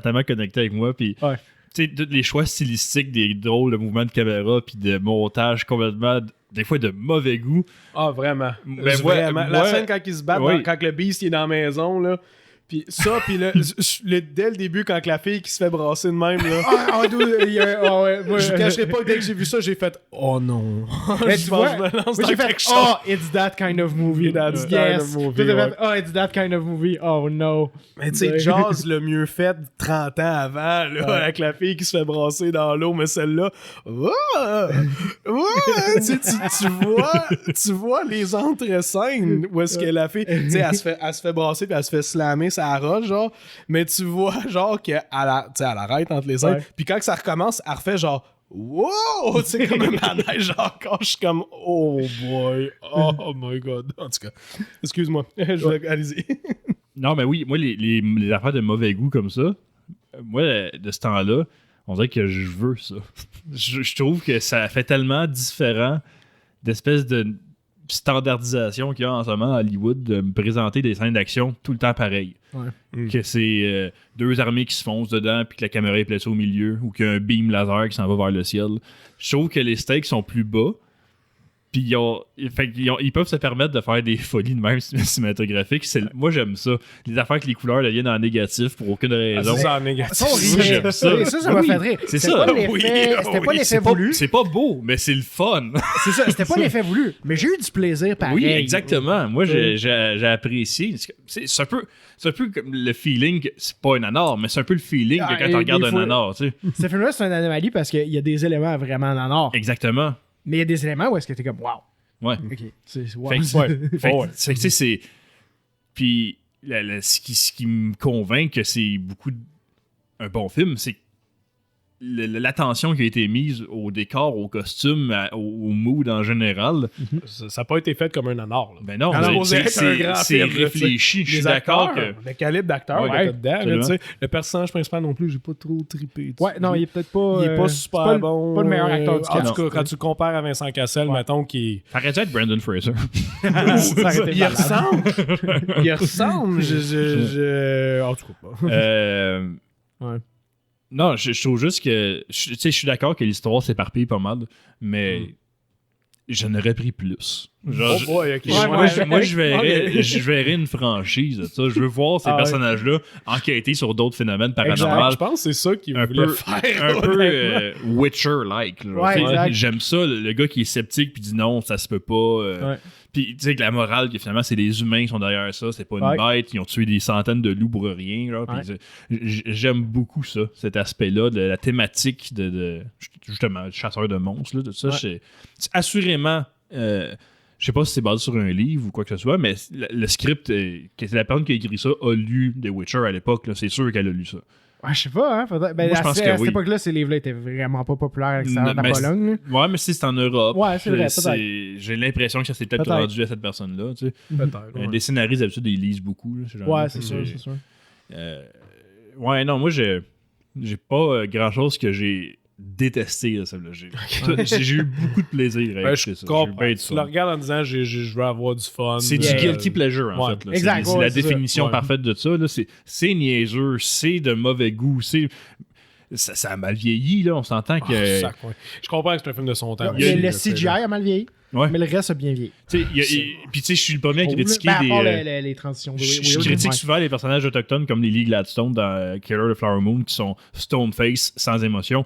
tellement connecté avec moi. Puis, Ouais. tu sais, tous les choix stylistiques, des drôles de mouvements de caméra, puis de montage complètement, des fois de mauvais goût. Ah, vraiment. Ben, Vraiment. La moi- scène quand ils se battent, Oui. quand le Beast il est dans la maison, là. Puis ça, puis dès le début, quand la fille qui se fait brasser de même, là. Je vous cacherai pas que dès que j'ai vu ça, j'ai fait oh non. Mais Je tu pense vois, que je me lance moi, dans j'ai fait quelque chose. oh, it's that kind of movie. That's Yes. kind of movie, Toi, t'as ouais. fait, oh, it's that kind of movie. Oh no. Mais tu sais, Ouais. Jaws le mieux fait 30 ans avant, là, avec la fille qui se fait brasser dans l'eau, mais celle-là, tu vois les entre-scènes où est-ce que la fille, tu sais, elle se fait brasser puis elle se fait slammer sa roche, genre, mais tu vois, genre, qu'elle elle arrête entre les scènes, Ouais. puis quand que ça recommence, elle refait genre, wow! Tu sais, comme un manège encore, je suis comme, oh boy, oh my god. En tout cas, excuse-moi, allez-y. Non, mais oui, moi, les affaires de mauvais goût comme ça, moi, de ce temps-là, on dirait que je veux ça. Je trouve que ça fait tellement différent d'espèces de standardisation qu'il y a en ce moment à Hollywood de me présenter des scènes d'action tout le temps pareilles. Ouais. Que c'est deux armées qui se foncent dedans puis que la caméra est placée au milieu ou qu'il y a un beam laser qui s'en va vers le ciel. Je trouve que les stakes sont plus bas. Puis ils peuvent se permettre de faire des folies de même cinématographiques. Moi, j'aime ça. Les affaires que les couleurs deviennent en négatif pour aucune raison. C'est ça en négatif. Ça, on Ça, riait. j'aime ça. Ça m'a Oui, fait rire. c'est C'était ça. pas l'effet- Oui, C'était pas oui, l'effet voulu. C'est pas beau, mais c'est le fun. C'est ça, c'était pas l'effet voulu. Mais j'ai eu du plaisir pareil. Oui, exactement. Moi, j'ai apprécié. C'est un peu comme le feeling, c'est pas un nanar, mais c'est un peu le feeling Ah, que quand et tu regardes des un fois- nanar, tu sais. Ce film-là, c'est une anomalie parce qu'il y a des éléments vraiment nanars. Exactement. Mais il y a des éléments où est-ce que t'es comme, wow. Ouais. Ok. C'est wow. Fait que- Ouais. Fait que, Ouais. tu sais, c'est. Puis, ce qui me convainc que c'est un bon film, c'est l'attention qui a été mise au décor, au costume, au mood en général. Ça n'a pas été fait comme un nanar. Là. Ben non, Alors, on dirait que c'est un grand c'est film, là, réfléchi. Je suis Les d'accord acteurs, que... le calibre d'acteur Ouais, qu'il y a dedans, là, absolument. tu sais, le personnage principal non plus, j'ai pas trop trippé. Ouais, non, il est peut-être pas. Il est pas c'est super pas le- bon. pas le meilleur acteur du En cast. tout cas, quand tu le compares à Vincent Cassel, mettons, qui Ça aurait dû être Brandon Fraser. Ça aurait été il malade. ressemble. Il ressemble. En tout cas, pas. Ouais. Non, je trouve juste que... Tu sais, je suis d'accord que l'histoire s'éparpille pas mal, mais je n'aurais pris plus. Genre, Oh boy, ok. moi, je verrais, Ok. je verrais une franchise de ça. Je veux voir ces Ah ouais. personnages-là enquêter sur d'autres phénomènes Exact. paranormaux. Je pense que c'est ça qu'il Un voulait peu, faire. un peu honnêtement. Witcher-like. là. Ouais, Tu sais, exact. j'aime ça, le gars qui est sceptique puis dit non, ça se peut pas. Ouais. Puis tu sais que la morale, que finalement, c'est les humains qui sont derrière ça, c'est pas une Ouais. bête, ils ont tué des centaines de loups pour rien. Genre, puis j'aime beaucoup ça, cet aspect-là, de la thématique de justement, chasseur de monstres, là, de ça. Ouais. C'est assurément. Je sais pas si c'est basé sur un livre ou quoi que ce soit, mais le script, que la personne qui a écrit ça a lu The Witcher à l'époque, là, c'est sûr qu'elle a lu ça. Ouais, je sais pas, hein. Ben, Moi, je à pense ce- que à cette oui. époque-là, ces livres-là étaient vraiment pas populaires à l'extérieur de la Mais Pologne. là. Ouais, mais si c'est en Europe, Ouais, c'est vrai, j'ai l'impression que ça s'est peut-être Peut-être. rendu à cette personne-là. Tu sais. Peut-être. ouais. Les scénaristes, d'habitude, ils lisent beaucoup. Là, ce genre Ouais, de- c'est sûr, c'est sûr. Ouais, non, moi, j'ai pas grand-chose que j'ai détesté. Là, celle-là. J'ai eu beaucoup de plaisir à Ben, écouter je ça. comprends. J'ai eu bien du Tu fun. le regardes en disant je veux avoir du fun. C'est du guilty pleasure, en ouais. fait. Là. Exact, C'est ouais, la c'est ça. définition Ouais. parfaite de ça. Là. C'est niaiseux, c'est de mauvais goût, ça a mal vieilli, là. On s'entend que... Oh, sac, ouais. Je comprends que c'est un film de son temps. Il y a Le une- CGI a mal vieilli, Ouais. mais le reste a bien vieilli. Tu sais, puis tu sais, je suis le premier à Cool, critiquer là. Ben, à part des... les transitions de Je weird, critique ouais. souvent les personnages autochtones comme Lily Gladstone dans Killer of Flower Moon qui sont stone face, sans émotion.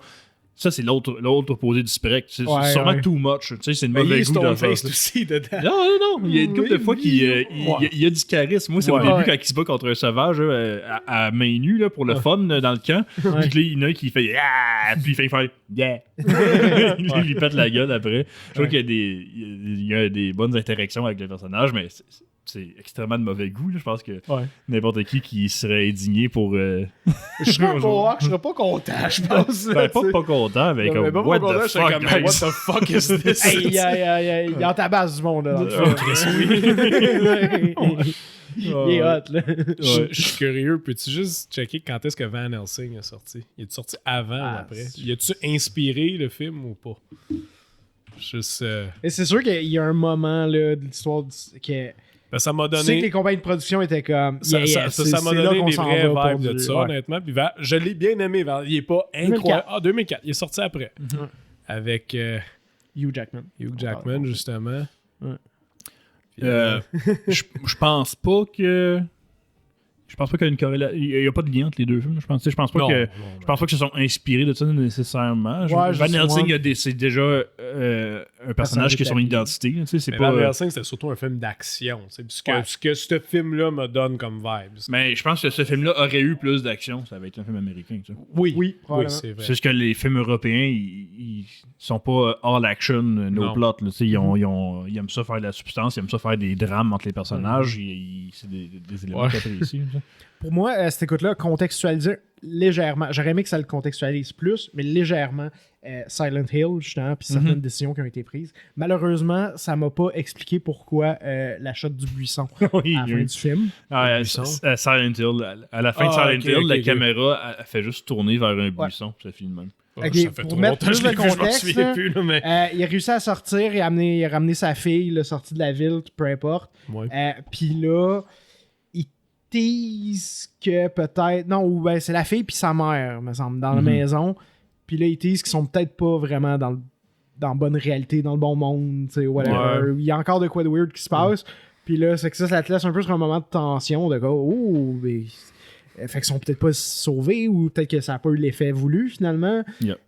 Ça, c'est l'autre opposé du spectre. C'est Ouais, sûrement ouais. too much. Tu sais, c'est une Mais il mauvais est goût dans Stoneface ça. aussi dedans. Non. Il y a une couple de fois qu'il Ouais. il y a du charisme. Moi, c'est au Ouais. début Ouais. quand il se bat contre un sauvage à main nue là, pour le fun dans le camp. Ouais. Puis là, il y en a un qui fait ah! Puis il fait yeah! Il lui pète la gueule après. Je trouve qu'il y a des bonnes interactions avec le personnage, mais c'est extrêmement de mauvais goût. Là. Je pense que Ouais. n'importe qui serait indigné pour. Je serais pas content, je pense. Ben, pas content, mais comme pas what content, the j'étais fuck, comme, guys? what the fuck is this? Hey, il y a en tabasse du monde là, dans le Oh, film. Il est hot, là. Je suis curieux, peux-tu juste checker quand est-ce que Van Helsing est sorti? Il est sorti avant ou après? Y a-tu inspiré le film ou pas? Juste. Et c'est sûr qu'il y a un moment là, de l'histoire que Ben, ça m'a tu sais que donné. les compagnies de production étaient comme Ça m'a c'est là donné qu'on des s'en vraies va pour vibes de du- ça, ouais. honnêtement. Puis je l'ai bien aimé. Il est pas 2004. incroyable. Ah, 2004. Il est sorti après. Avec Hugh Jackman. Hugh Jackman, justement. Ouais. Puis, Je pense pas que. Je pense pas qu'il y a une corrélation. Il n'y a pas de lien entre les deux films. Je pense pas non, que. non, Je pense pas qu'ils se sont inspirés de ça nécessairement. Ouais, Van je sais, Helsing, moi. c'est déjà un personnage qui a son établi. identité. là, tu sais, c'est mais pas. Van Helsing, c'était surtout un film d'action. C'est ce que ce film-là me donne comme vibes. Mais je pense que ce film-là aurait eu plus d'action. Ça avait été un film américain. Tu sais. Oui, Oui, oui, probablement. c'est vrai. C'est juste que les films européens, ils sont pas all action, no Non. plot. Là, tu sais, ils aiment ça faire de la substance, ils aiment ça faire des drames entre les personnages. C'est des éléments Ouais. qu'ils apprécient. tu sais. Pour moi, cette écoute-là, contextualiser légèrement. J'aurais aimé que ça le contextualise plus, mais légèrement Silent Hill, justement, puis certaines décisions qui ont été prises. Malheureusement, ça m'a pas expliqué pourquoi la shot du buisson Oui, à la fin oui. du film. Ah, buisson. Silent Hill. À la fin de Ah, Silent ok, Hill, ok, la ok. caméra elle fait juste tourner vers un buisson. Ça finit de même. Ah, Ok, ça fait pour trop mettre longtemps que plus je l'ai de vu, je m'en contexte, souviens là, plus, là, mais... Il a réussi à sortir et il a ramené sa fille, il l'a sorti de la ville, peu importe. Ouais. Puis là, il tease que peut-être. Non, ou ben, c'est la fille puis sa mère, me semble, dans la maison. Puis là, ils tease qu'ils sont peut-être pas vraiment dans la bonne réalité, dans le bon monde, tu sais, whatever. Il y a encore de quoi de weird qui se passe. Puis là, c'est que ça te laisse un peu sur un moment de tension, de quoi, oh, mais. Fait qu'ils sont peut-être pas sauvés ou peut-être que ça n'a pas eu l'effet voulu finalement. Yep.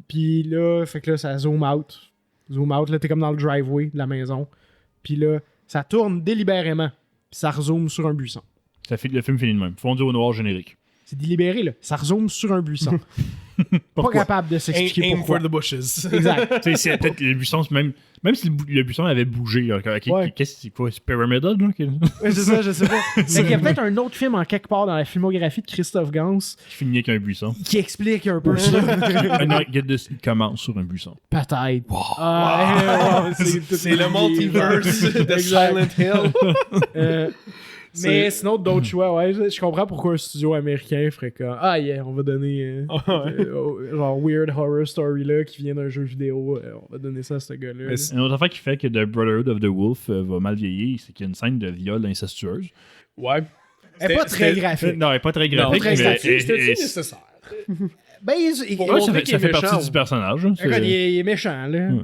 Puis là, fait que là, ça zoom out. Zoom out, là, t'es comme dans le driveway de la maison. Puis là, ça tourne délibérément. Puis ça rezoome sur un buisson. Le film finit de même. Fondu au noir générique. C'est délibéré, là. Ça rezoome sur un buisson. Pas capable de s'expliquer Aim pourquoi. for the bushes. Exact. Tu sais, c'est peut-être le buisson, même si le buisson avait bougé, là, Ouais. qu'est-ce que c'est quoi? C'est Pyramidal, là? Ouais, c'est ça, je sais pas. Il y a peut-être un autre film en quelque part dans la filmographie de Christophe Gans Qui finit avec un buisson. qui explique un peu ça. Non, il commence sur un buisson. Peut-être. Ah, ouais, C'est le multiverse de Silent Hill. Mais sinon, d'autres choix, ouais. Je comprends pourquoi un studio américain ferait comme on va donner genre Weird Horror Story là qui vient d'un jeu vidéo, on va donner ça à ce gars-là. Mais Une autre affaire qui fait que The Brotherhood of the Wolf va mal vieillir, c'est qu'il y a une scène de viol incestueuse. Ouais. Elle est pas très graphique. Non, elle est pas très graphique, très mais graphique. C'était nécessaire. Ben, Ouais, ça fait partie du personnage. Hein, il est méchant, là. Ouais.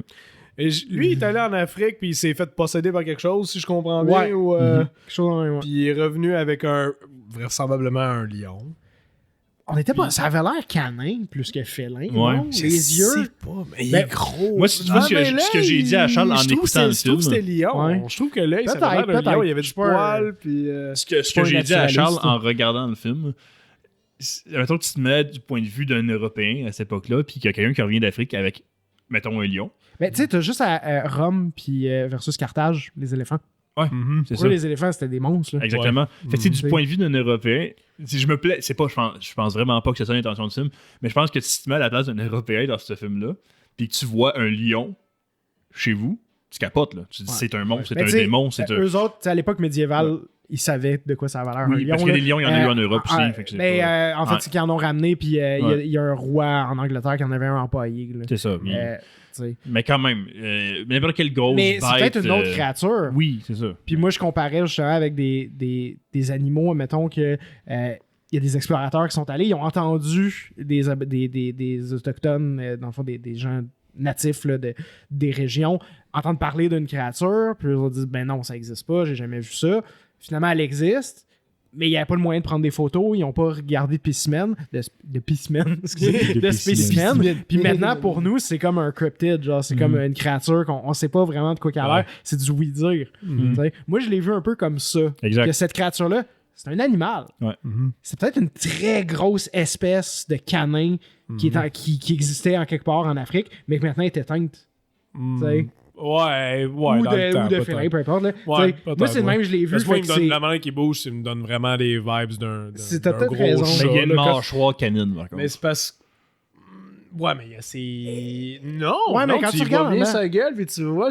Et lui, il est allé en Afrique, puis il s'est fait posséder par quelque chose, si je comprends bien. Ouais. Ou, Quelque chose dans le même, ouais. Puis il est revenu avec vraisemblablement un lion. On était pas. Ça avait l'air canin plus que félin. Ouais. Non? Je Les yeux. sais pas, mais il Ben, est gros. Moi, tu vois ce que j'ai dit à Charles en écoutant le Je trouve que c'était film. lion. Ouais. Je trouve que l'œil, ça avait l'air d'un Peut-être, lion. Il y avait je du suis pas poil, puis... Ce que pas j'ai dit à Charles naturaliste. en regardant le film, mettons que tu te mets du point de vue d'un Européen à cette époque-là, puis qu'il y a quelqu'un qui revient d'Afrique avec, mettons, un lion. Mais tu sais, t'as juste à Rome puis versus Carthage, les éléphants. Ouais, Mhm. c'est Pour ça. eux, les éléphants, c'était des monstres. Là. Exactement. Fait que, tu sais, du Mhm. point de vue d'un Européen, si je me plais, c'est pas, je pense vraiment pas que c'est ça l'intention du film, mais je pense que si tu te mets à la place d'un Européen dans ce film-là, puis que tu vois un lion chez vous, tu capotes, là. Tu dis, Ouais. c'est un monstre, c'est Mais un tu sais, démon, c'est un... Eux autres, tu sais, à l'époque médiévale, ils savaient de quoi ça avait l'air. Oui, un lion, parce que là. des lions, il y en a eu en Europe aussi. Fait que c'est mais pas- en fait, Ouais. c'est qu'ils en ont ramené, puis il y a- Ouais. il y a un roi en Angleterre qui en avait un empaillé. Là. C'est ça. Tu sais. Mais quand même, n'importe quelle grosse Mais c'est bête, peut-être une autre créature. Oui, c'est ça. Puis moi, je comparais justement avec des animaux, mettons que il y a des explorateurs qui sont allés, ils ont entendu des autochtones, dans le fond, des gens natifs là, des régions, entendre parler d'une créature, puis ils ont dit ben non, ça existe pas, j'ai jamais vu ça. Finalement, elle existe. Mais il n'y avait pas le moyen de prendre des photos. Ils n'ont pas regardé de spécimen. De spécimen. Puis maintenant, pour nous, c'est comme un cryptid. Genre, c'est comme une créature qu'on ne sait pas vraiment de quoi qu'elle a l'air. C'est du oui-dire. T'sais. Moi, je l'ai vu un peu comme ça. Exact. Que cette créature-là, c'est un animal. Ouais. C'est peut-être une très grosse espèce de canin qui existait en quelque part en Afrique, mais que maintenant est éteinte. T'sais. Ouais, Ou dans le temps, de peut-être. félin, peu importe. Là. Ouais, T'sais, moi, peut-être, c'est le même, ouais. je l'ai vu. Parce que moi, fait il me que donne c'est- la manière qui bouge, ça me donne vraiment des vibes d'un T'as d'un peut-être gros raison. chat, Mais il y a une là, quand- mâchoire canine, par contre. Mais c'est parce... Ouais, mais il y a ces... Non, Ouais, mais non, quand tu vois regardes bien dedans- sa gueule, puis tu vois,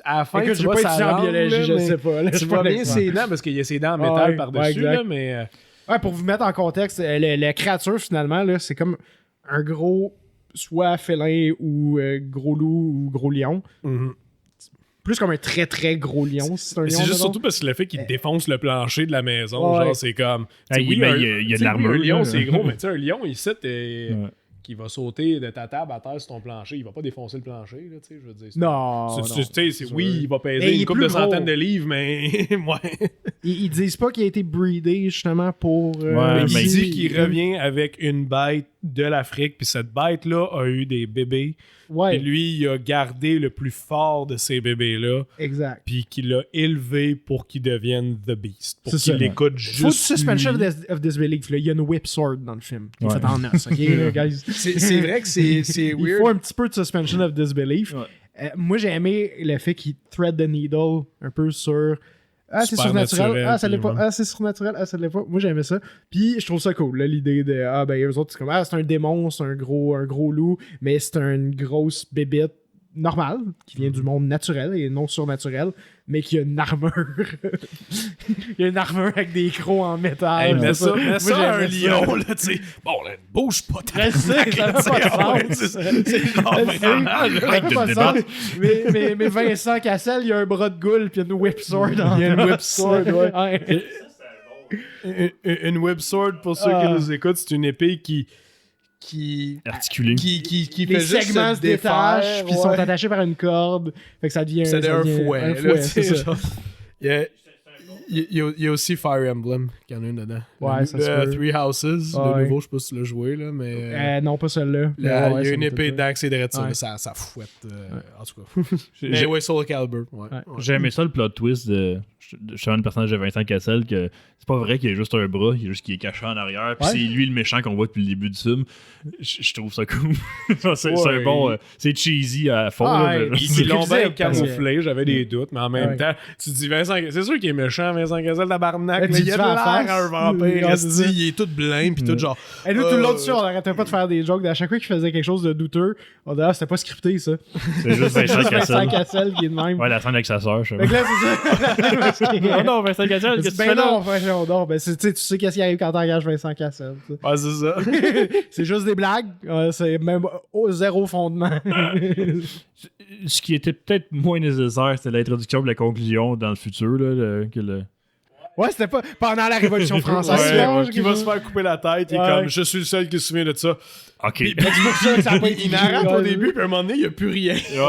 à la fin, Écoute, tu j'ai vois pas sa étudié en langue, biologie, là, je mais sais pas. Là, je Tu suis vois pas bien l'expert. ses dents, parce qu'il y a ses dents en métal Ouais, par-dessus, ouais, là, exact. mais... Ouais, pour vous mettre en contexte, la créature, finalement, là, c'est comme un gros, soit félin ou gros loup ou gros lion. Plus comme un très très gros lion, si c'est un Mais lion. c'est juste mettons. surtout parce que le fait qu'il défonce le plancher de la maison, Ouais. genre, c'est comme. Ah, tu sais, mais un- il y a de tu sais, l'armure, oui, un lion, là. c'est gros, mais tu sais, un lion, ici, t'es. Ouais. Qui va sauter de ta table à terre sur ton plancher, il va pas défoncer le plancher, là, tu sais, je veux dire. c'est- Non, c'est- non. tu sais, c'est- oui, il va Mais peser il est une couple plus de centaines gros. de livres, mais. ouais. Ils disent pas qu'il a été breedé justement pour. Ouais, il mais dit qu'il revient avec une bête de l'Afrique, puis cette bête-là a eu des bébés. Ouais, Puis lui, il a gardé le plus fort de ces bébés-là, exact. puis qu'il l'a élevé pour qu'il devienne The Beast. Pour C'est ça. qu'il l'écoute juste. Faut du suspension lui. of disbelief. Là. Il y a une whip sword dans le film qui est Ouais. faite en os. OK, là, guys? C'est vrai que c'est Il weird. faut un petit peu de suspension of disbelief. Ouais. Moi, j'ai aimé le fait qu'il thread the needle un peu sur. Ah, c'est surnaturel. Supernaturel, Ah, ça l'est puis pas. ouais. Ah, c'est surnaturel. Ah, ça l'est pas. Moi, j'aimais ça. Puis, je trouve ça cool, là, l'idée de. Ah, ben, eux autres, c'est comme. Ah, c'est un démon, c'est un gros loup, mais c'est une grosse bébête normale qui vient du monde naturel et non surnaturel, mais qui a une armure. Il y a une armure avec des crocs en métal. Hey, mets c'est ça, mets Moi, ça à un j'aimais ça. lion, là, tu sais. Bon, là, bouge pas, Je sais, ça n'a pas de sens. C'est genre Je sais, vraiment, ça là. n'a Arrête pas de de sens. Mais Vincent Cassel, il y a un bras de goule puis une whip sword. Il y a une whip sword, ouais. Ouais. Une whip sword, pour ceux qui nous écoutent, c'est une épée qui Articulé. qui Les fait juste segments se défaire, détachent puis ouais. sont attachés par une corde. Fait que ça devient Ça devient un devient fouet, un là, fouet, tu sais, c'est ça. genre. Il y a- Il y a aussi Fire Emblem, qu'il y en a une dedans. Ouais, ça se peut. Three Houses, Ouais. le nouveau, je sais pas si tu l'as joué, là, mais... Non, pas celle-là. il y a Ouais, ça une me épée fait dedans que c'est direct ça, Ouais. là, ça fouette. En tout cas. Mais ouais, Soul Calibur. Ouais. Ouais. J'ai aimé ça, le plot twist de justement le personnage de Vincent Cassel, que c'est pas vrai qu'il a juste un bras, il est juste qu'il est caché en arrière, puis Ouais. c'est lui le méchant qu'on voit depuis le début du film. Je trouve ça cool. c'est Ouais. un bon... c'est cheesy à fond. Ah, là, ouais. mais- Ils l'ont bien parce que- camouflé, j'avais des doutes, mais en même Ouais. temps, tu te dis Vincent, c'est sûr qu'il est méchant, Vincent Cassel, tabarnak, Ouais, mais tu il a de te fais l'air en face. un vampire. Ouais, esti. c'est ça. Il est tout blanc, puis tout genre... Et nous, tout le long dessus, on arrêtait pas de faire des jokes. À chaque fois qu'il faisait quelque chose de douteux, on disait, c'était pas scripté, ça. C'est juste Vincent Juste Vincent Cassel. Cassel qui est de même. Ouais, la scène avec sa sœur, je sais Fait que pas. là, c'est ça. Non, Vincent Cassel, Je dis, ben non, voyons donc. Ben, tu sais qu'est-ce qui arrive quand t'engages Vincent Cassel. tu sais. Ouais, c'est ça. C'est juste des blagues. C'est même zéro fondement. Ce qui était peut-être moins nécessaire, c'était l'introduction et la conclusion dans le futur. Là, que le... Ouais, c'était pas pendant la Révolution française. Ouais, là, qui va se faire couper la tête, il est Ouais. comme je suis le seul qui se souvient de ça. Ok. Puis, C'est pour ça que ça a pas été il narrate au ouais. début, puis à un moment donné, il n'y a plus rien. Ouais, Puis ouais.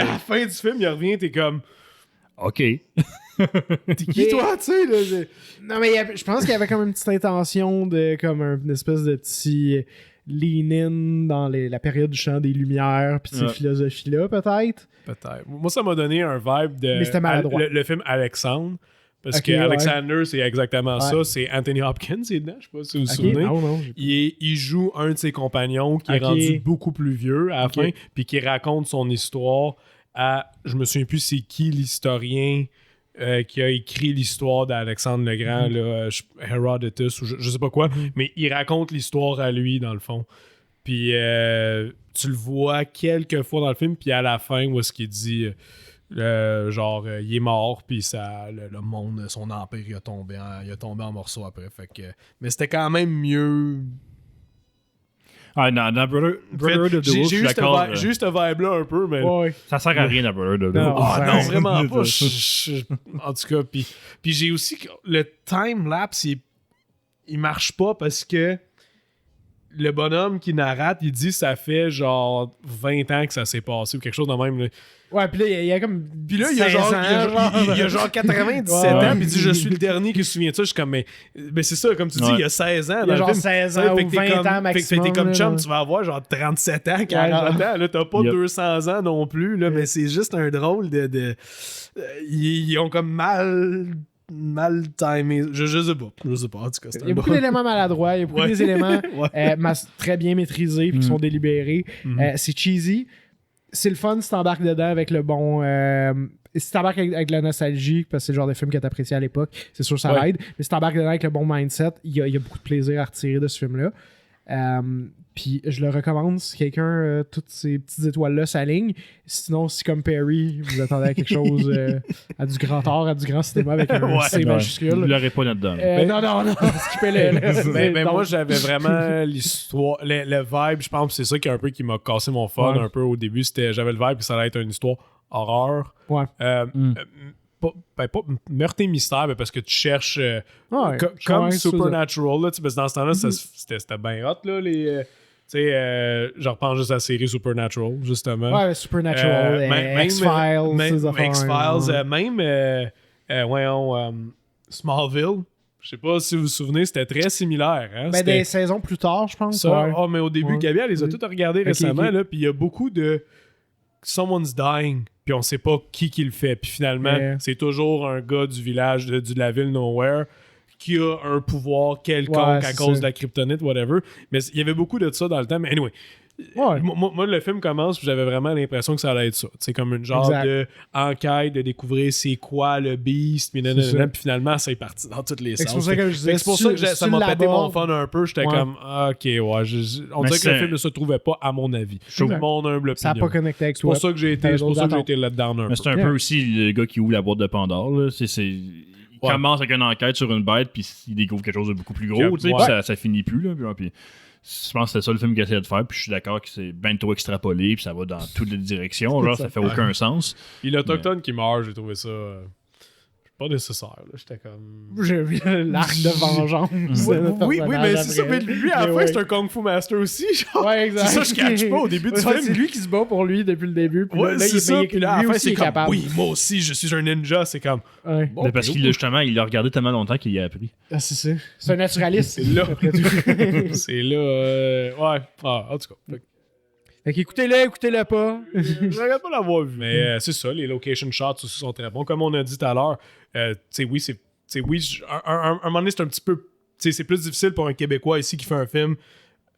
à la fin du film, il revient, t'es comme Ok. t'es qui toi, tu sais? Là, Non, mais je pense qu'il y avait comme une petite intention de comme une espèce de petit lean-in dans la période du chant des Lumières puis de ces Ouais. philosophies-là, peut-être. Peut-être. Moi, ça m'a donné un vibe de Mais c'était maladroit. le film Alexandre. Parce Ok, que ouais. Alexander, c'est exactement Ouais. ça. C'est Anthony Hopkins, c'est dedans. Je sais pas si vous vous Ok, souvenez. non. Il joue un de ses compagnons qui est Ok. rendu beaucoup plus vieux à la Ok. fin, puis qui raconte son histoire à. Je me souviens plus c'est qui l'historien qui a écrit l'histoire d'Alexandre le Grand, là, Herodotus, ou je sais pas quoi, mais il raconte l'histoire à lui, dans le fond. Puis tu le vois quelques fois dans le film, puis à la fin, où est-ce qu'il dit. Il est mort, puis ça, le monde, son empire, il a tombé en morceaux après. Fait que, mais c'était quand même mieux. Ah, dans Brotherhood of the J'ai Wolf, je suis d'accord. j'ai eu ce vibe-là un peu, mais. Ouais. Ça sert à rien dans Brotherhood of the Non. Wolf. Ah ça- non, vraiment pas. En tout cas, puis j'ai aussi le time-lapse, il marche pas parce que le bonhomme qui narrate, il dit ça fait genre 20 ans que ça s'est passé ou quelque chose de même. Là. Ouais, puis là, il y a comme. Puis là, il y a 16 genre, ans, il y a genre 97 Ouais. ans, puis il dit je suis le dernier qui se souvient de ça. Je suis comme, mais c'est ça, comme tu dis, Ouais. il y a 16 ans. Il y a dans le genre film. 16 Tu sais, ans fait ou que t'es 20 comme- ans Fait que maximum. t'es comme là, chum, là. tu vas avoir genre 37 ans, 40 ans. Là, t'as pas Yep. 200 ans non plus, là, mais c'est juste un drôle de ils ont comme mal timé. Je sais pas. En tout cas, c'est Il y a un beaucoup drôle. d'éléments maladroits, il y a beaucoup Ouais. des éléments Ouais. très bien maîtrisés puis qui sont délibérés. C'est cheesy. C'est le fun si t'embarques dedans avec le bon. Si t'embarques avec la nostalgie, parce que c'est le genre de film que t'appréciais à l'époque, c'est sûr que ça Ouais. aide. Mais si t'embarques dedans avec le bon mindset, il y a beaucoup de plaisir à retirer de ce film-là. Puis je le recommande si quelqu'un, toutes ces petites étoiles-là s'alignent. Sinon, si comme Perry, vous attendez à quelque chose, à du grand art, à du grand cinéma avec un Ouais. C Ouais. majuscule. Vous l'aurez pas là-dedans. Non, skippez-le. Mais Donc, moi, j'avais vraiment l'histoire, le vibe, je pense que c'est ça qui m'a cassé mon fun Ouais. un peu au début. J'avais le vibe que ça allait être une histoire horreur. Ouais. Pas meurtre et mystère, mais parce que tu cherches Ouais, comme ouais, Supernatural, là, tu sais, parce que dans ce temps-là, c'était bien hot, là, les... tu sais, je repense juste à la série Supernatural, justement. Ouais, Supernatural, X-Files, ces affaires. X-Files, même, voyons, Smallville. Je sais pas si vous vous souvenez, c'était très similaire. Hein? Ben, C'était des saisons plus tard, je pense. ça. ouais. Ah, mais au début, Ouais. Gabi, elle les a toutes regardées Ok, récemment, ok. là, puis il y a beaucoup de Someone's Dying, puis on sait pas qui le fait. Puis finalement, Ouais. c'est toujours un gars du village, de la ville Nowhere, qui a un pouvoir quelconque Ouais, à c'est cause ça. de la kryptonite, whatever. Mais il y avait beaucoup de ça dans le temps. Mais anyway, Ouais. moi, le film commence, puis j'avais vraiment l'impression que ça allait être ça. C'est comme une genre Exact. de enquête, de découvrir c'est quoi le Beast, puis C'est ça. puis finalement, c'est parti dans toutes les Fait que sens. c'est pour ça que je disais, Fait que c'est pour ça que ça m'a pété mon fun un peu. J'étais Ouais. comme, ah, ok, ouais. On Mais dirait que le c'est- film ne se trouvait pas, à mon avis. Exact. Mon humble Ça n'a opinion. pas connecté avec C'est toi. pour ça que j'ai T'avais été, c'est pour ça que j'ai d'autres été là-dedans un Mais peu. c'est un Yeah. peu aussi le gars qui ouvre la boîte de Pandore. Là. Il commence avec une enquête sur une bête, puis il découvre quelque chose de beaucoup plus gros. Ouais. Tu sais, puis ça finit plus. Là, puis je pense que c'est ça le film qu'il essaie de faire. Puis je suis d'accord que c'est ben trop extrapolé, puis ça va dans toutes les directions. Genre, ça fait aucun sens. Puis l'Autochtone qui meurt, j'ai trouvé ça. pas nécessaire. Là. J'étais comme. J'ai vu l'arc de vengeance. Oui, mais c'est ça. Mais lui, à la fin, ouais. c'est un Kung Fu Master aussi. Genre. Ouais, exact. C'est ça, je catch pas au début du Ouais, film. c'est lui qui se bat pour lui depuis le début. Puis Ouais, là, c'est ça. il, Puis là, à la lui fin, aussi c'est est comme. capable. Oui, moi aussi, je suis un ninja. C'est comme. Ouais. Bon, Mais parce qu'il justement, il l'a regardé tellement longtemps qu'il y a appris. Ah, c'est ça. C'est un naturaliste. C'est là. Après tout. C'est là. Ouais. Ah, en tout cas. Fait qu'écoutez-le pas. Je regarde pas l'avoir vu. Mais c'est ça, les location shots aussi sont très bons. Comme on a dit tout à l'heure, tu sais, oui, un moment donné, c'est un petit peu. Tu sais, c'est plus difficile pour un Québécois ici qui fait un film.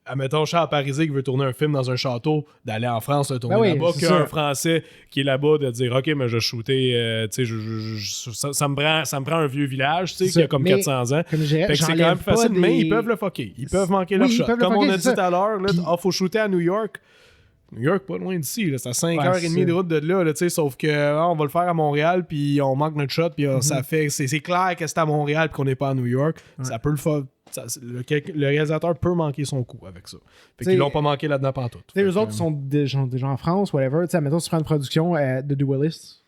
Admettons, Charles Parisé qui veut tourner un film dans un château, d'aller en France le tourner Ben oui, là-bas, c'est qu'un ça. Français qui est là-bas de dire OK, mais je vais shooter, tu sais, ça me prend un vieux village, tu sais, C'est qui a ça. comme Mais 400 ans. Comme je dirais, Fait que c'est quand même j'enlève plus pas facile, des... mais ils peuvent le fucker. Ils peuvent manquer leur Oui, ils shot. peuvent le Comme fucker, on a c'est dit ça. tout à l'heure, là, Puis- faut shooter à New York. New York, pas loin d'ici, là, c'est à 5h30 c'est de ça. route de là, tu sais, sauf que on va le faire à Montréal, puis on manque notre shot, puis ça fait. C'est clair que c'est à Montréal, puis qu'on n'est pas à New York. Ça peut le faire. Le réalisateur peut manquer son coup avec ça. Fait qu'ils T'sais, l'ont pas manqué là-dedans pantoute. Tu sais, eux autres sont des gens en France, whatever. Tu sais, mettons, si tu prends une production de Duelist,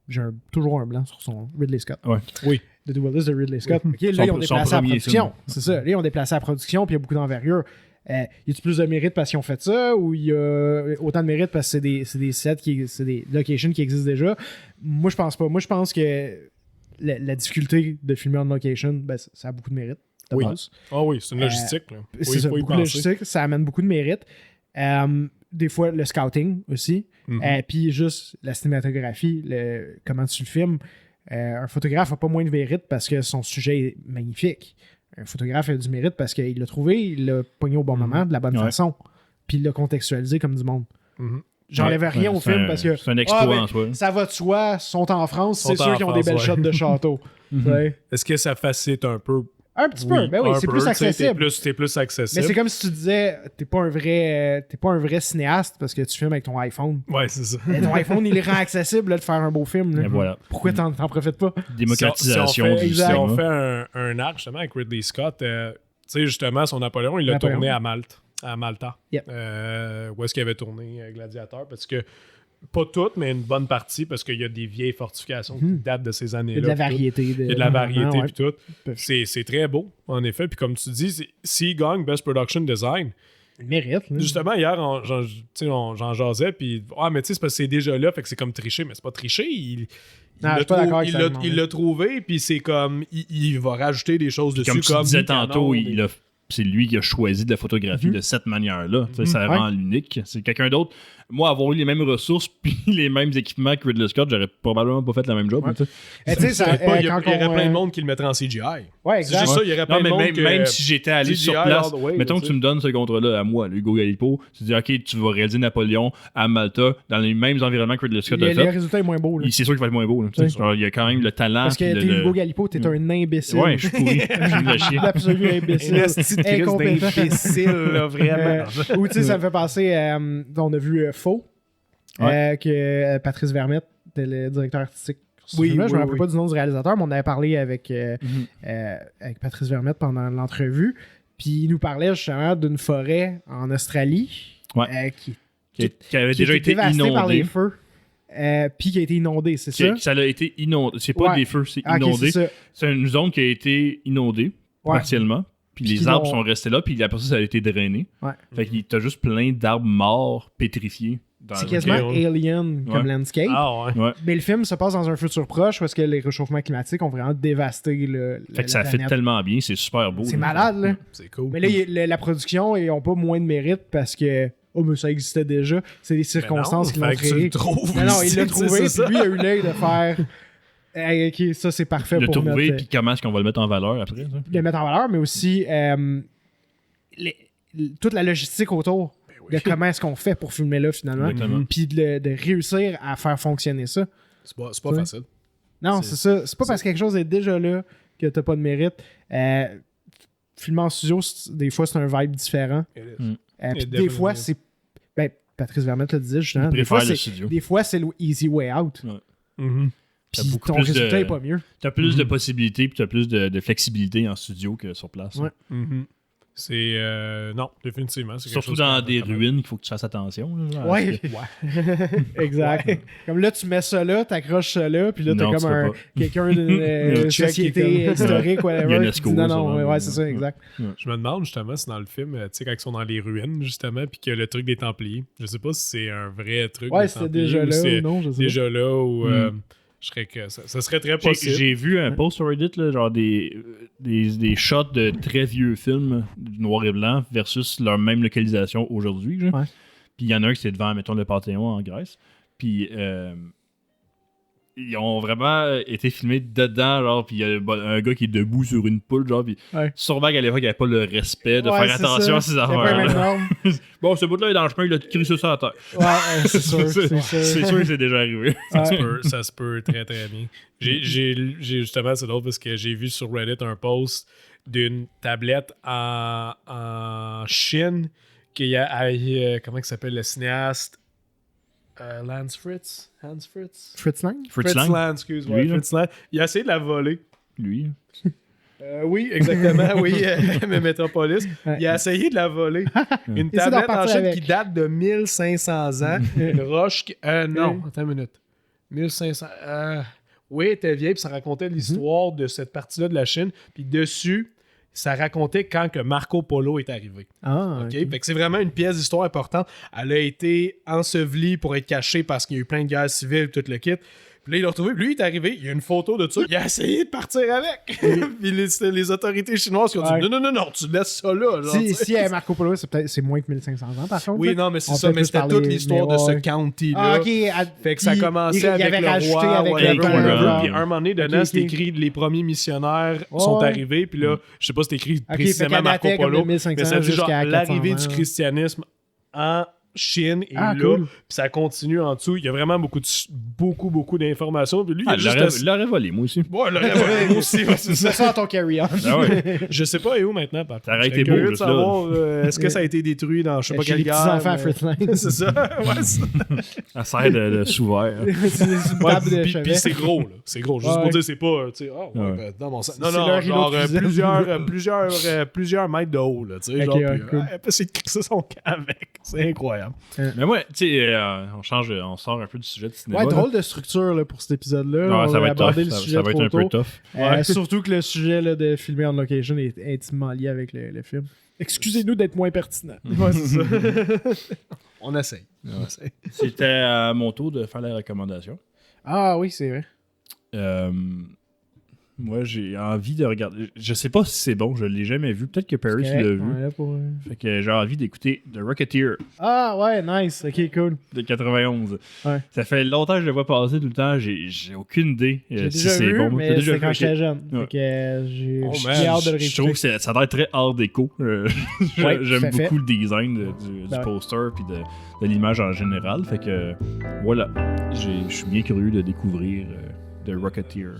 j'ai toujours un blanc sur son Ridley Scott. Ouais. Oui. The Duelist de Ridley Scott. Ok, là, Son- ils ont son déplacé la premier production. film. C'est ça. Là, ils ont déplacé la production, puis il y a beaucoup d'envergure. Y a-tu plus de mérite parce qu'ils ont fait ça, ou il y a autant de mérite parce que c'est des sets, c'est des locations qui existent déjà? Moi, je pense pas. Moi, je pense que la difficulté de filmer en location, ben, ça a beaucoup de mérite. De Oui. base. Ah oui, c'est une logistique. Là. C'est Oui, ça, faut y beaucoup de penser. logistique, ça amène beaucoup de mérite. Des fois, le scouting aussi. Mhm. Puis juste la cinématographie, comment tu le filmes. Un photographe n'a pas moins de mérite parce que son sujet est magnifique. Un photographe a du mérite parce qu'il l'a trouvé, il l'a pogné au bon moment, de la bonne Ouais. façon. Puis il l'a contextualisé comme du monde. Mhm. J'enlèvais rien au film parce que C'est un exploit ben, en soi. ça va de soi, sont en France, Sont c'est sûr en qu'ils ont des France, belles ouais. shots de château. Ouais. Est-ce que ça facilite un peu? Un petit peu, ben oui, un c'est peu, plus tu sais, accessible. T'es plus accessible. Mais c'est comme si tu disais, t'es pas un vrai cinéaste parce que tu filmes avec ton iPhone. Ouais, c'est ça. Et ton iPhone, il rend accessible là, de faire un beau film. Là. Et voilà. Pourquoi t'en profites pas? Démocratisation si on fait, du si cinéma. on fait un arc justement avec Ridley Scott, tu sais justement son Napoléon, il l'a Napoléon. tourné à Malte, à Malta. Yep. Où est-ce qu'il avait tourné Gladiateur? Parce que pas toutes, mais une bonne partie, parce qu'il y a des vieilles fortifications qui datent de ces Il y années-là. a de la puis tout. variété. Il y a de la variété Ouais. puis tout. C'est très beau, en effet. Puis comme tu dis, s'il gagne Best Production Design, Il mérite. Là. justement, hier, j'en jasais, puis mais tu sais, c'est parce que c'est déjà là, fait que c'est comme tricher, mais c'est pas tricher. Non, je suis pas d'accord avec ça, Il l'a trouvé, puis c'est comme, il va rajouter des choses dessus. Comme tu disais Canon, tantôt, des- c'est lui qui a choisi de la photographie de cette manière-là. Tu sais, ça Ouais. rend l'unique. C'est quelqu'un d'autre. Moi, avoir eu les mêmes ressources puis les mêmes équipements que Ridley Scott, j'aurais probablement pas fait le même job. Ouais. tu sais. Eh, tu sais, ça, Il y aurait quand il y aurait on, plein de monde qui le mettrait en CGI. Ouais, C'est exact. juste ça, il y aurait plein Non, mais de monde même, que- même si j'étais allé CGI sur place, all the way, mettons là, que tu tu me donnes ce contrat-là à moi, Hugo Galipo, tu dis, OK, tu vas réaliser Napoléon à Malta dans les mêmes environnements que Ridley Scott a Le fait. résultat est moins beau. Là. C'est sûr qu'il va être moins beau. là, tu sais. Ouais. Genre, il y a quand même le talent. Parce que puis t'es le- Hugo Galipo, t'es un imbécile. Ouais, je suis pourri. Je me chie. Absolument imbécile. Une petite crise Incompétent. d'imbécile, là, vraiment. Ou tu sais, ça me fait penser, on a vu Faux, que Patrice Vermette était le directeur artistique. sur ce Oui, film-là. Je me oui, rappelle oui. pas du nom du réalisateur, mais on avait parlé avec Mhm. Patrice Vermette pendant l'entrevue. Puis il nous parlait justement d'une forêt en Australie Ouais. qui Qui avait qui déjà était été dévastée par les inondé. feux. Puis qui a été inondée, c'est ça? Ça a été inondé. C'est pas Ouais. des feux, c'est Ah, ok, inondé. c'est ça. C'est une zone qui a été inondée Ouais. partiellement. Puis Puis les qu'ils arbres l'ont- sont restés là, puis après ça a été drainé. Ouais. Fait que t'as juste plein d'arbres morts, pétrifiés. dans C'est le- quasiment ok, alien comme Ouais. landscape. Ah ouais. Ouais. Mais le film se passe dans un futur proche parce que les réchauffements climatiques ont vraiment dévasté Fait que ça la fait planète. tellement bien, c'est super beau. C'est là. malade, là. C'est cool. Mais là, la production, ils n'ont pas moins de mérite parce que mais ça existait déjà. C'est des circonstances qui l'ont fallait que tu créé. le trouves Non, il aussi, l'a tu sais, trouvé, c'est puis lui a eu l'œil de faire hey, ok, ça c'est parfait Le pour trouver, notre, puis comment est-ce qu'on va le mettre en valeur après. ça? le mettre en valeur, mais aussi toute la logistique autour de comment est-ce qu'on fait pour filmer là finalement. Exactement. Puis de réussir à faire fonctionner ça. C'est pas Ouais. facile. Non, C'est- c'est ça. C'est pas parce que quelque chose est déjà là que t'as pas de mérite. Filmer en studio, des fois, c'est un vibe différent. Mm. Puis des definitely. fois, c'est. Ben, Patrice Vermette le disait justement. Il Des fois, préfère le c'est, studio. des fois, c'est le easy way out. Mhm. T'as Puis beaucoup ton plus résultat de- est pas mieux. T'as plus de possibilités, puis t'as plus de flexibilité en studio que sur place. Ouais. Mhm. C'est. Non, définitivement. C'est quelque Surtout chose dans qu'on des recommande. ruines qu'il faut que tu fasses attention. Là, Ouais. Exact. Comme là, tu mets ça là, t'accroches ça là, puis là, t'as Non, tu comme peux un, pas. quelqu'un d'une check société qui est comme- historique, whatever. UNESCO, qui dit non, ça, non, ouais. ouais, c'est ça, exact. Je me demande justement si dans le film, tu sais, quand ils sont dans les ruines, justement, puis que le truc des Templiers, je sais pas si c'est un vrai truc. Ouais, des c'était Templiers déjà ou là c'est ou non, je sais pas. déjà là ou. Mm. Je serais que ça serait très J'ai possible. j'ai vu un post sur Reddit, là, genre des shots de très vieux films du noir et blanc versus leur même localisation aujourd'hui. genre. Ouais. Puis il y en a un qui c'est devant, mettons, le Panthéon en Grèce. Puis ils ont vraiment été filmés dedans, genre, puis il y a un gars qui est debout sur une poule, genre, puis Ouais. sûrement qu'à l'époque, il n'y avait pas le respect de Ouais, faire c'est attention ça. à ces Y a pas les mêmes affaires-là. normes. Bon, ce bout-là est dans le chemin, il a crissé ça à terre. Ouais, c'est sûr, c'est C'est sûr. sûr que c'est déjà arrivé. Ça se peut très très bien. J'ai justement, c'est drôle parce que j'ai vu sur Reddit un post d'une tablette en Chine qui a comment il s'appelle le cinéaste Lance Fritz. Hans Fritz? Fritz Lang? Fritz Lang, excuse-moi. Lui, là. Fritz Lang. Il a essayé de la voler. lui. Oui, exactement, oui, mais Metropolis. Ouais. Il a essayé de la voler. Une Essaie d'en tablette en partir Chine avec. qui date de 1500 ans. Une roche qui... non, attends une minute. 1500... oui, elle était vieille, puis ça racontait l'histoire de cette partie-là de la Chine. Puis dessus, ça racontait quand que Marco Polo est arrivé. Ah, OK? ok. Fait que c'est vraiment une pièce d'histoire importante. Elle a été ensevelie pour être cachée parce qu'il y a eu plein de guerres civiles, tout le kit. Puis là, il l'a retrouvé. Puis lui, il est arrivé. Il y a une photo de ça. Il a essayé de partir avec. Puis c'était les autorités chinoises qui ont Ouais. dit non, tu laisses ça là. Genre, Si, tu sais. si Marco Polo, c'est moins que 1500 ans, par contre. Oui, là. non, mais c'est On ça. peut Mais plus c'était parler, toute l'histoire mais de ce ouais. county-là. Ah, ok. Fait que ça commençait il avec avait le rajouté roi, avec whatever, le whatever. whatever. Puis un moment donné, dedans, Ok, c'était ok. écrit les premiers missionnaires Ouais, sont ouais. arrivés. Puis là, je sais pas si c'était écrit Ok, précisément fait qu'elle Marco datait comme Polo. de 1500 Mais ça dit genre jusqu'à l'arrivée 420, du ouais. christianisme en Chine et Ah, là, cool. puis ça continue en dessous. Il y a vraiment beaucoup d'informations. Puis lui, il a Il juste... l'aurait volé, moi aussi. Ouais, le rêve, moi aussi, ouais, c'est C'est ça. ça ton carry-on. Ah ouais. Je sais pas et où maintenant, par contre. Ça aurait Je serais été beau, curieux de juste là. savoir, est-ce que ça a été détruit dans je sais pas Chez quelle les guerre. petits-enfants à mais- Fritz Lang. C'est ça. Ouais, c'est... Elle sert de souverain. C'est une Ouais, table de puis chevet. c'est gros, là. C'est gros. Juste Ouais. pour dire, c'est pas, tu sais, ah, ouais, Ouais. ben, dans mon sens. C'est Non, leur genre îlot de cuisine. plusieurs mètres de haut, là, tu sais. Ok, genre, ouais, puis, cool. puis c'est de crisser son camp avec. C'est incroyable. Mais moi, tu sais, on sort un peu du sujet de cinéma. Ouais, là. drôle de structure là, pour cet épisode-là. Ouais, On ça va être aborder tough. le Ça sujet va être un trop peu tôt. tough. Surtout que le sujet là, de filmer en location est intimement lié avec le film. Excusez-nous d'être moins pertinent. Ouais, c'est ça. On essaye. On essaye. C'était à mon tour de faire la recommandation. Ah oui, c'est vrai. Moi, j'ai envie de regarder. Je sais pas si c'est bon, je l'ai jamais vu. Peut-être que Paris Correct, l'a on vu. est là pour- Fait que j'ai envie d'écouter The Rocketeer Ah ouais, nice. Ok, cool. de 91. Ouais. Ça fait longtemps que je le vois passer tout le temps. J'ai aucune idée J'ai si déjà c'est vu, bon. T'as mais déjà c'était quand vu, j'étais ok. jeune. Ouais. Fait que j'ai Oh, j'ai man. hâte de le Je trouve que ça a l'air très art déco. Ouais, J'aime tout à fait. beaucoup le design du Ben ouais. poster puis de l'image en général. Fait que voilà, je suis bien curieux de découvrir The Rocketeer.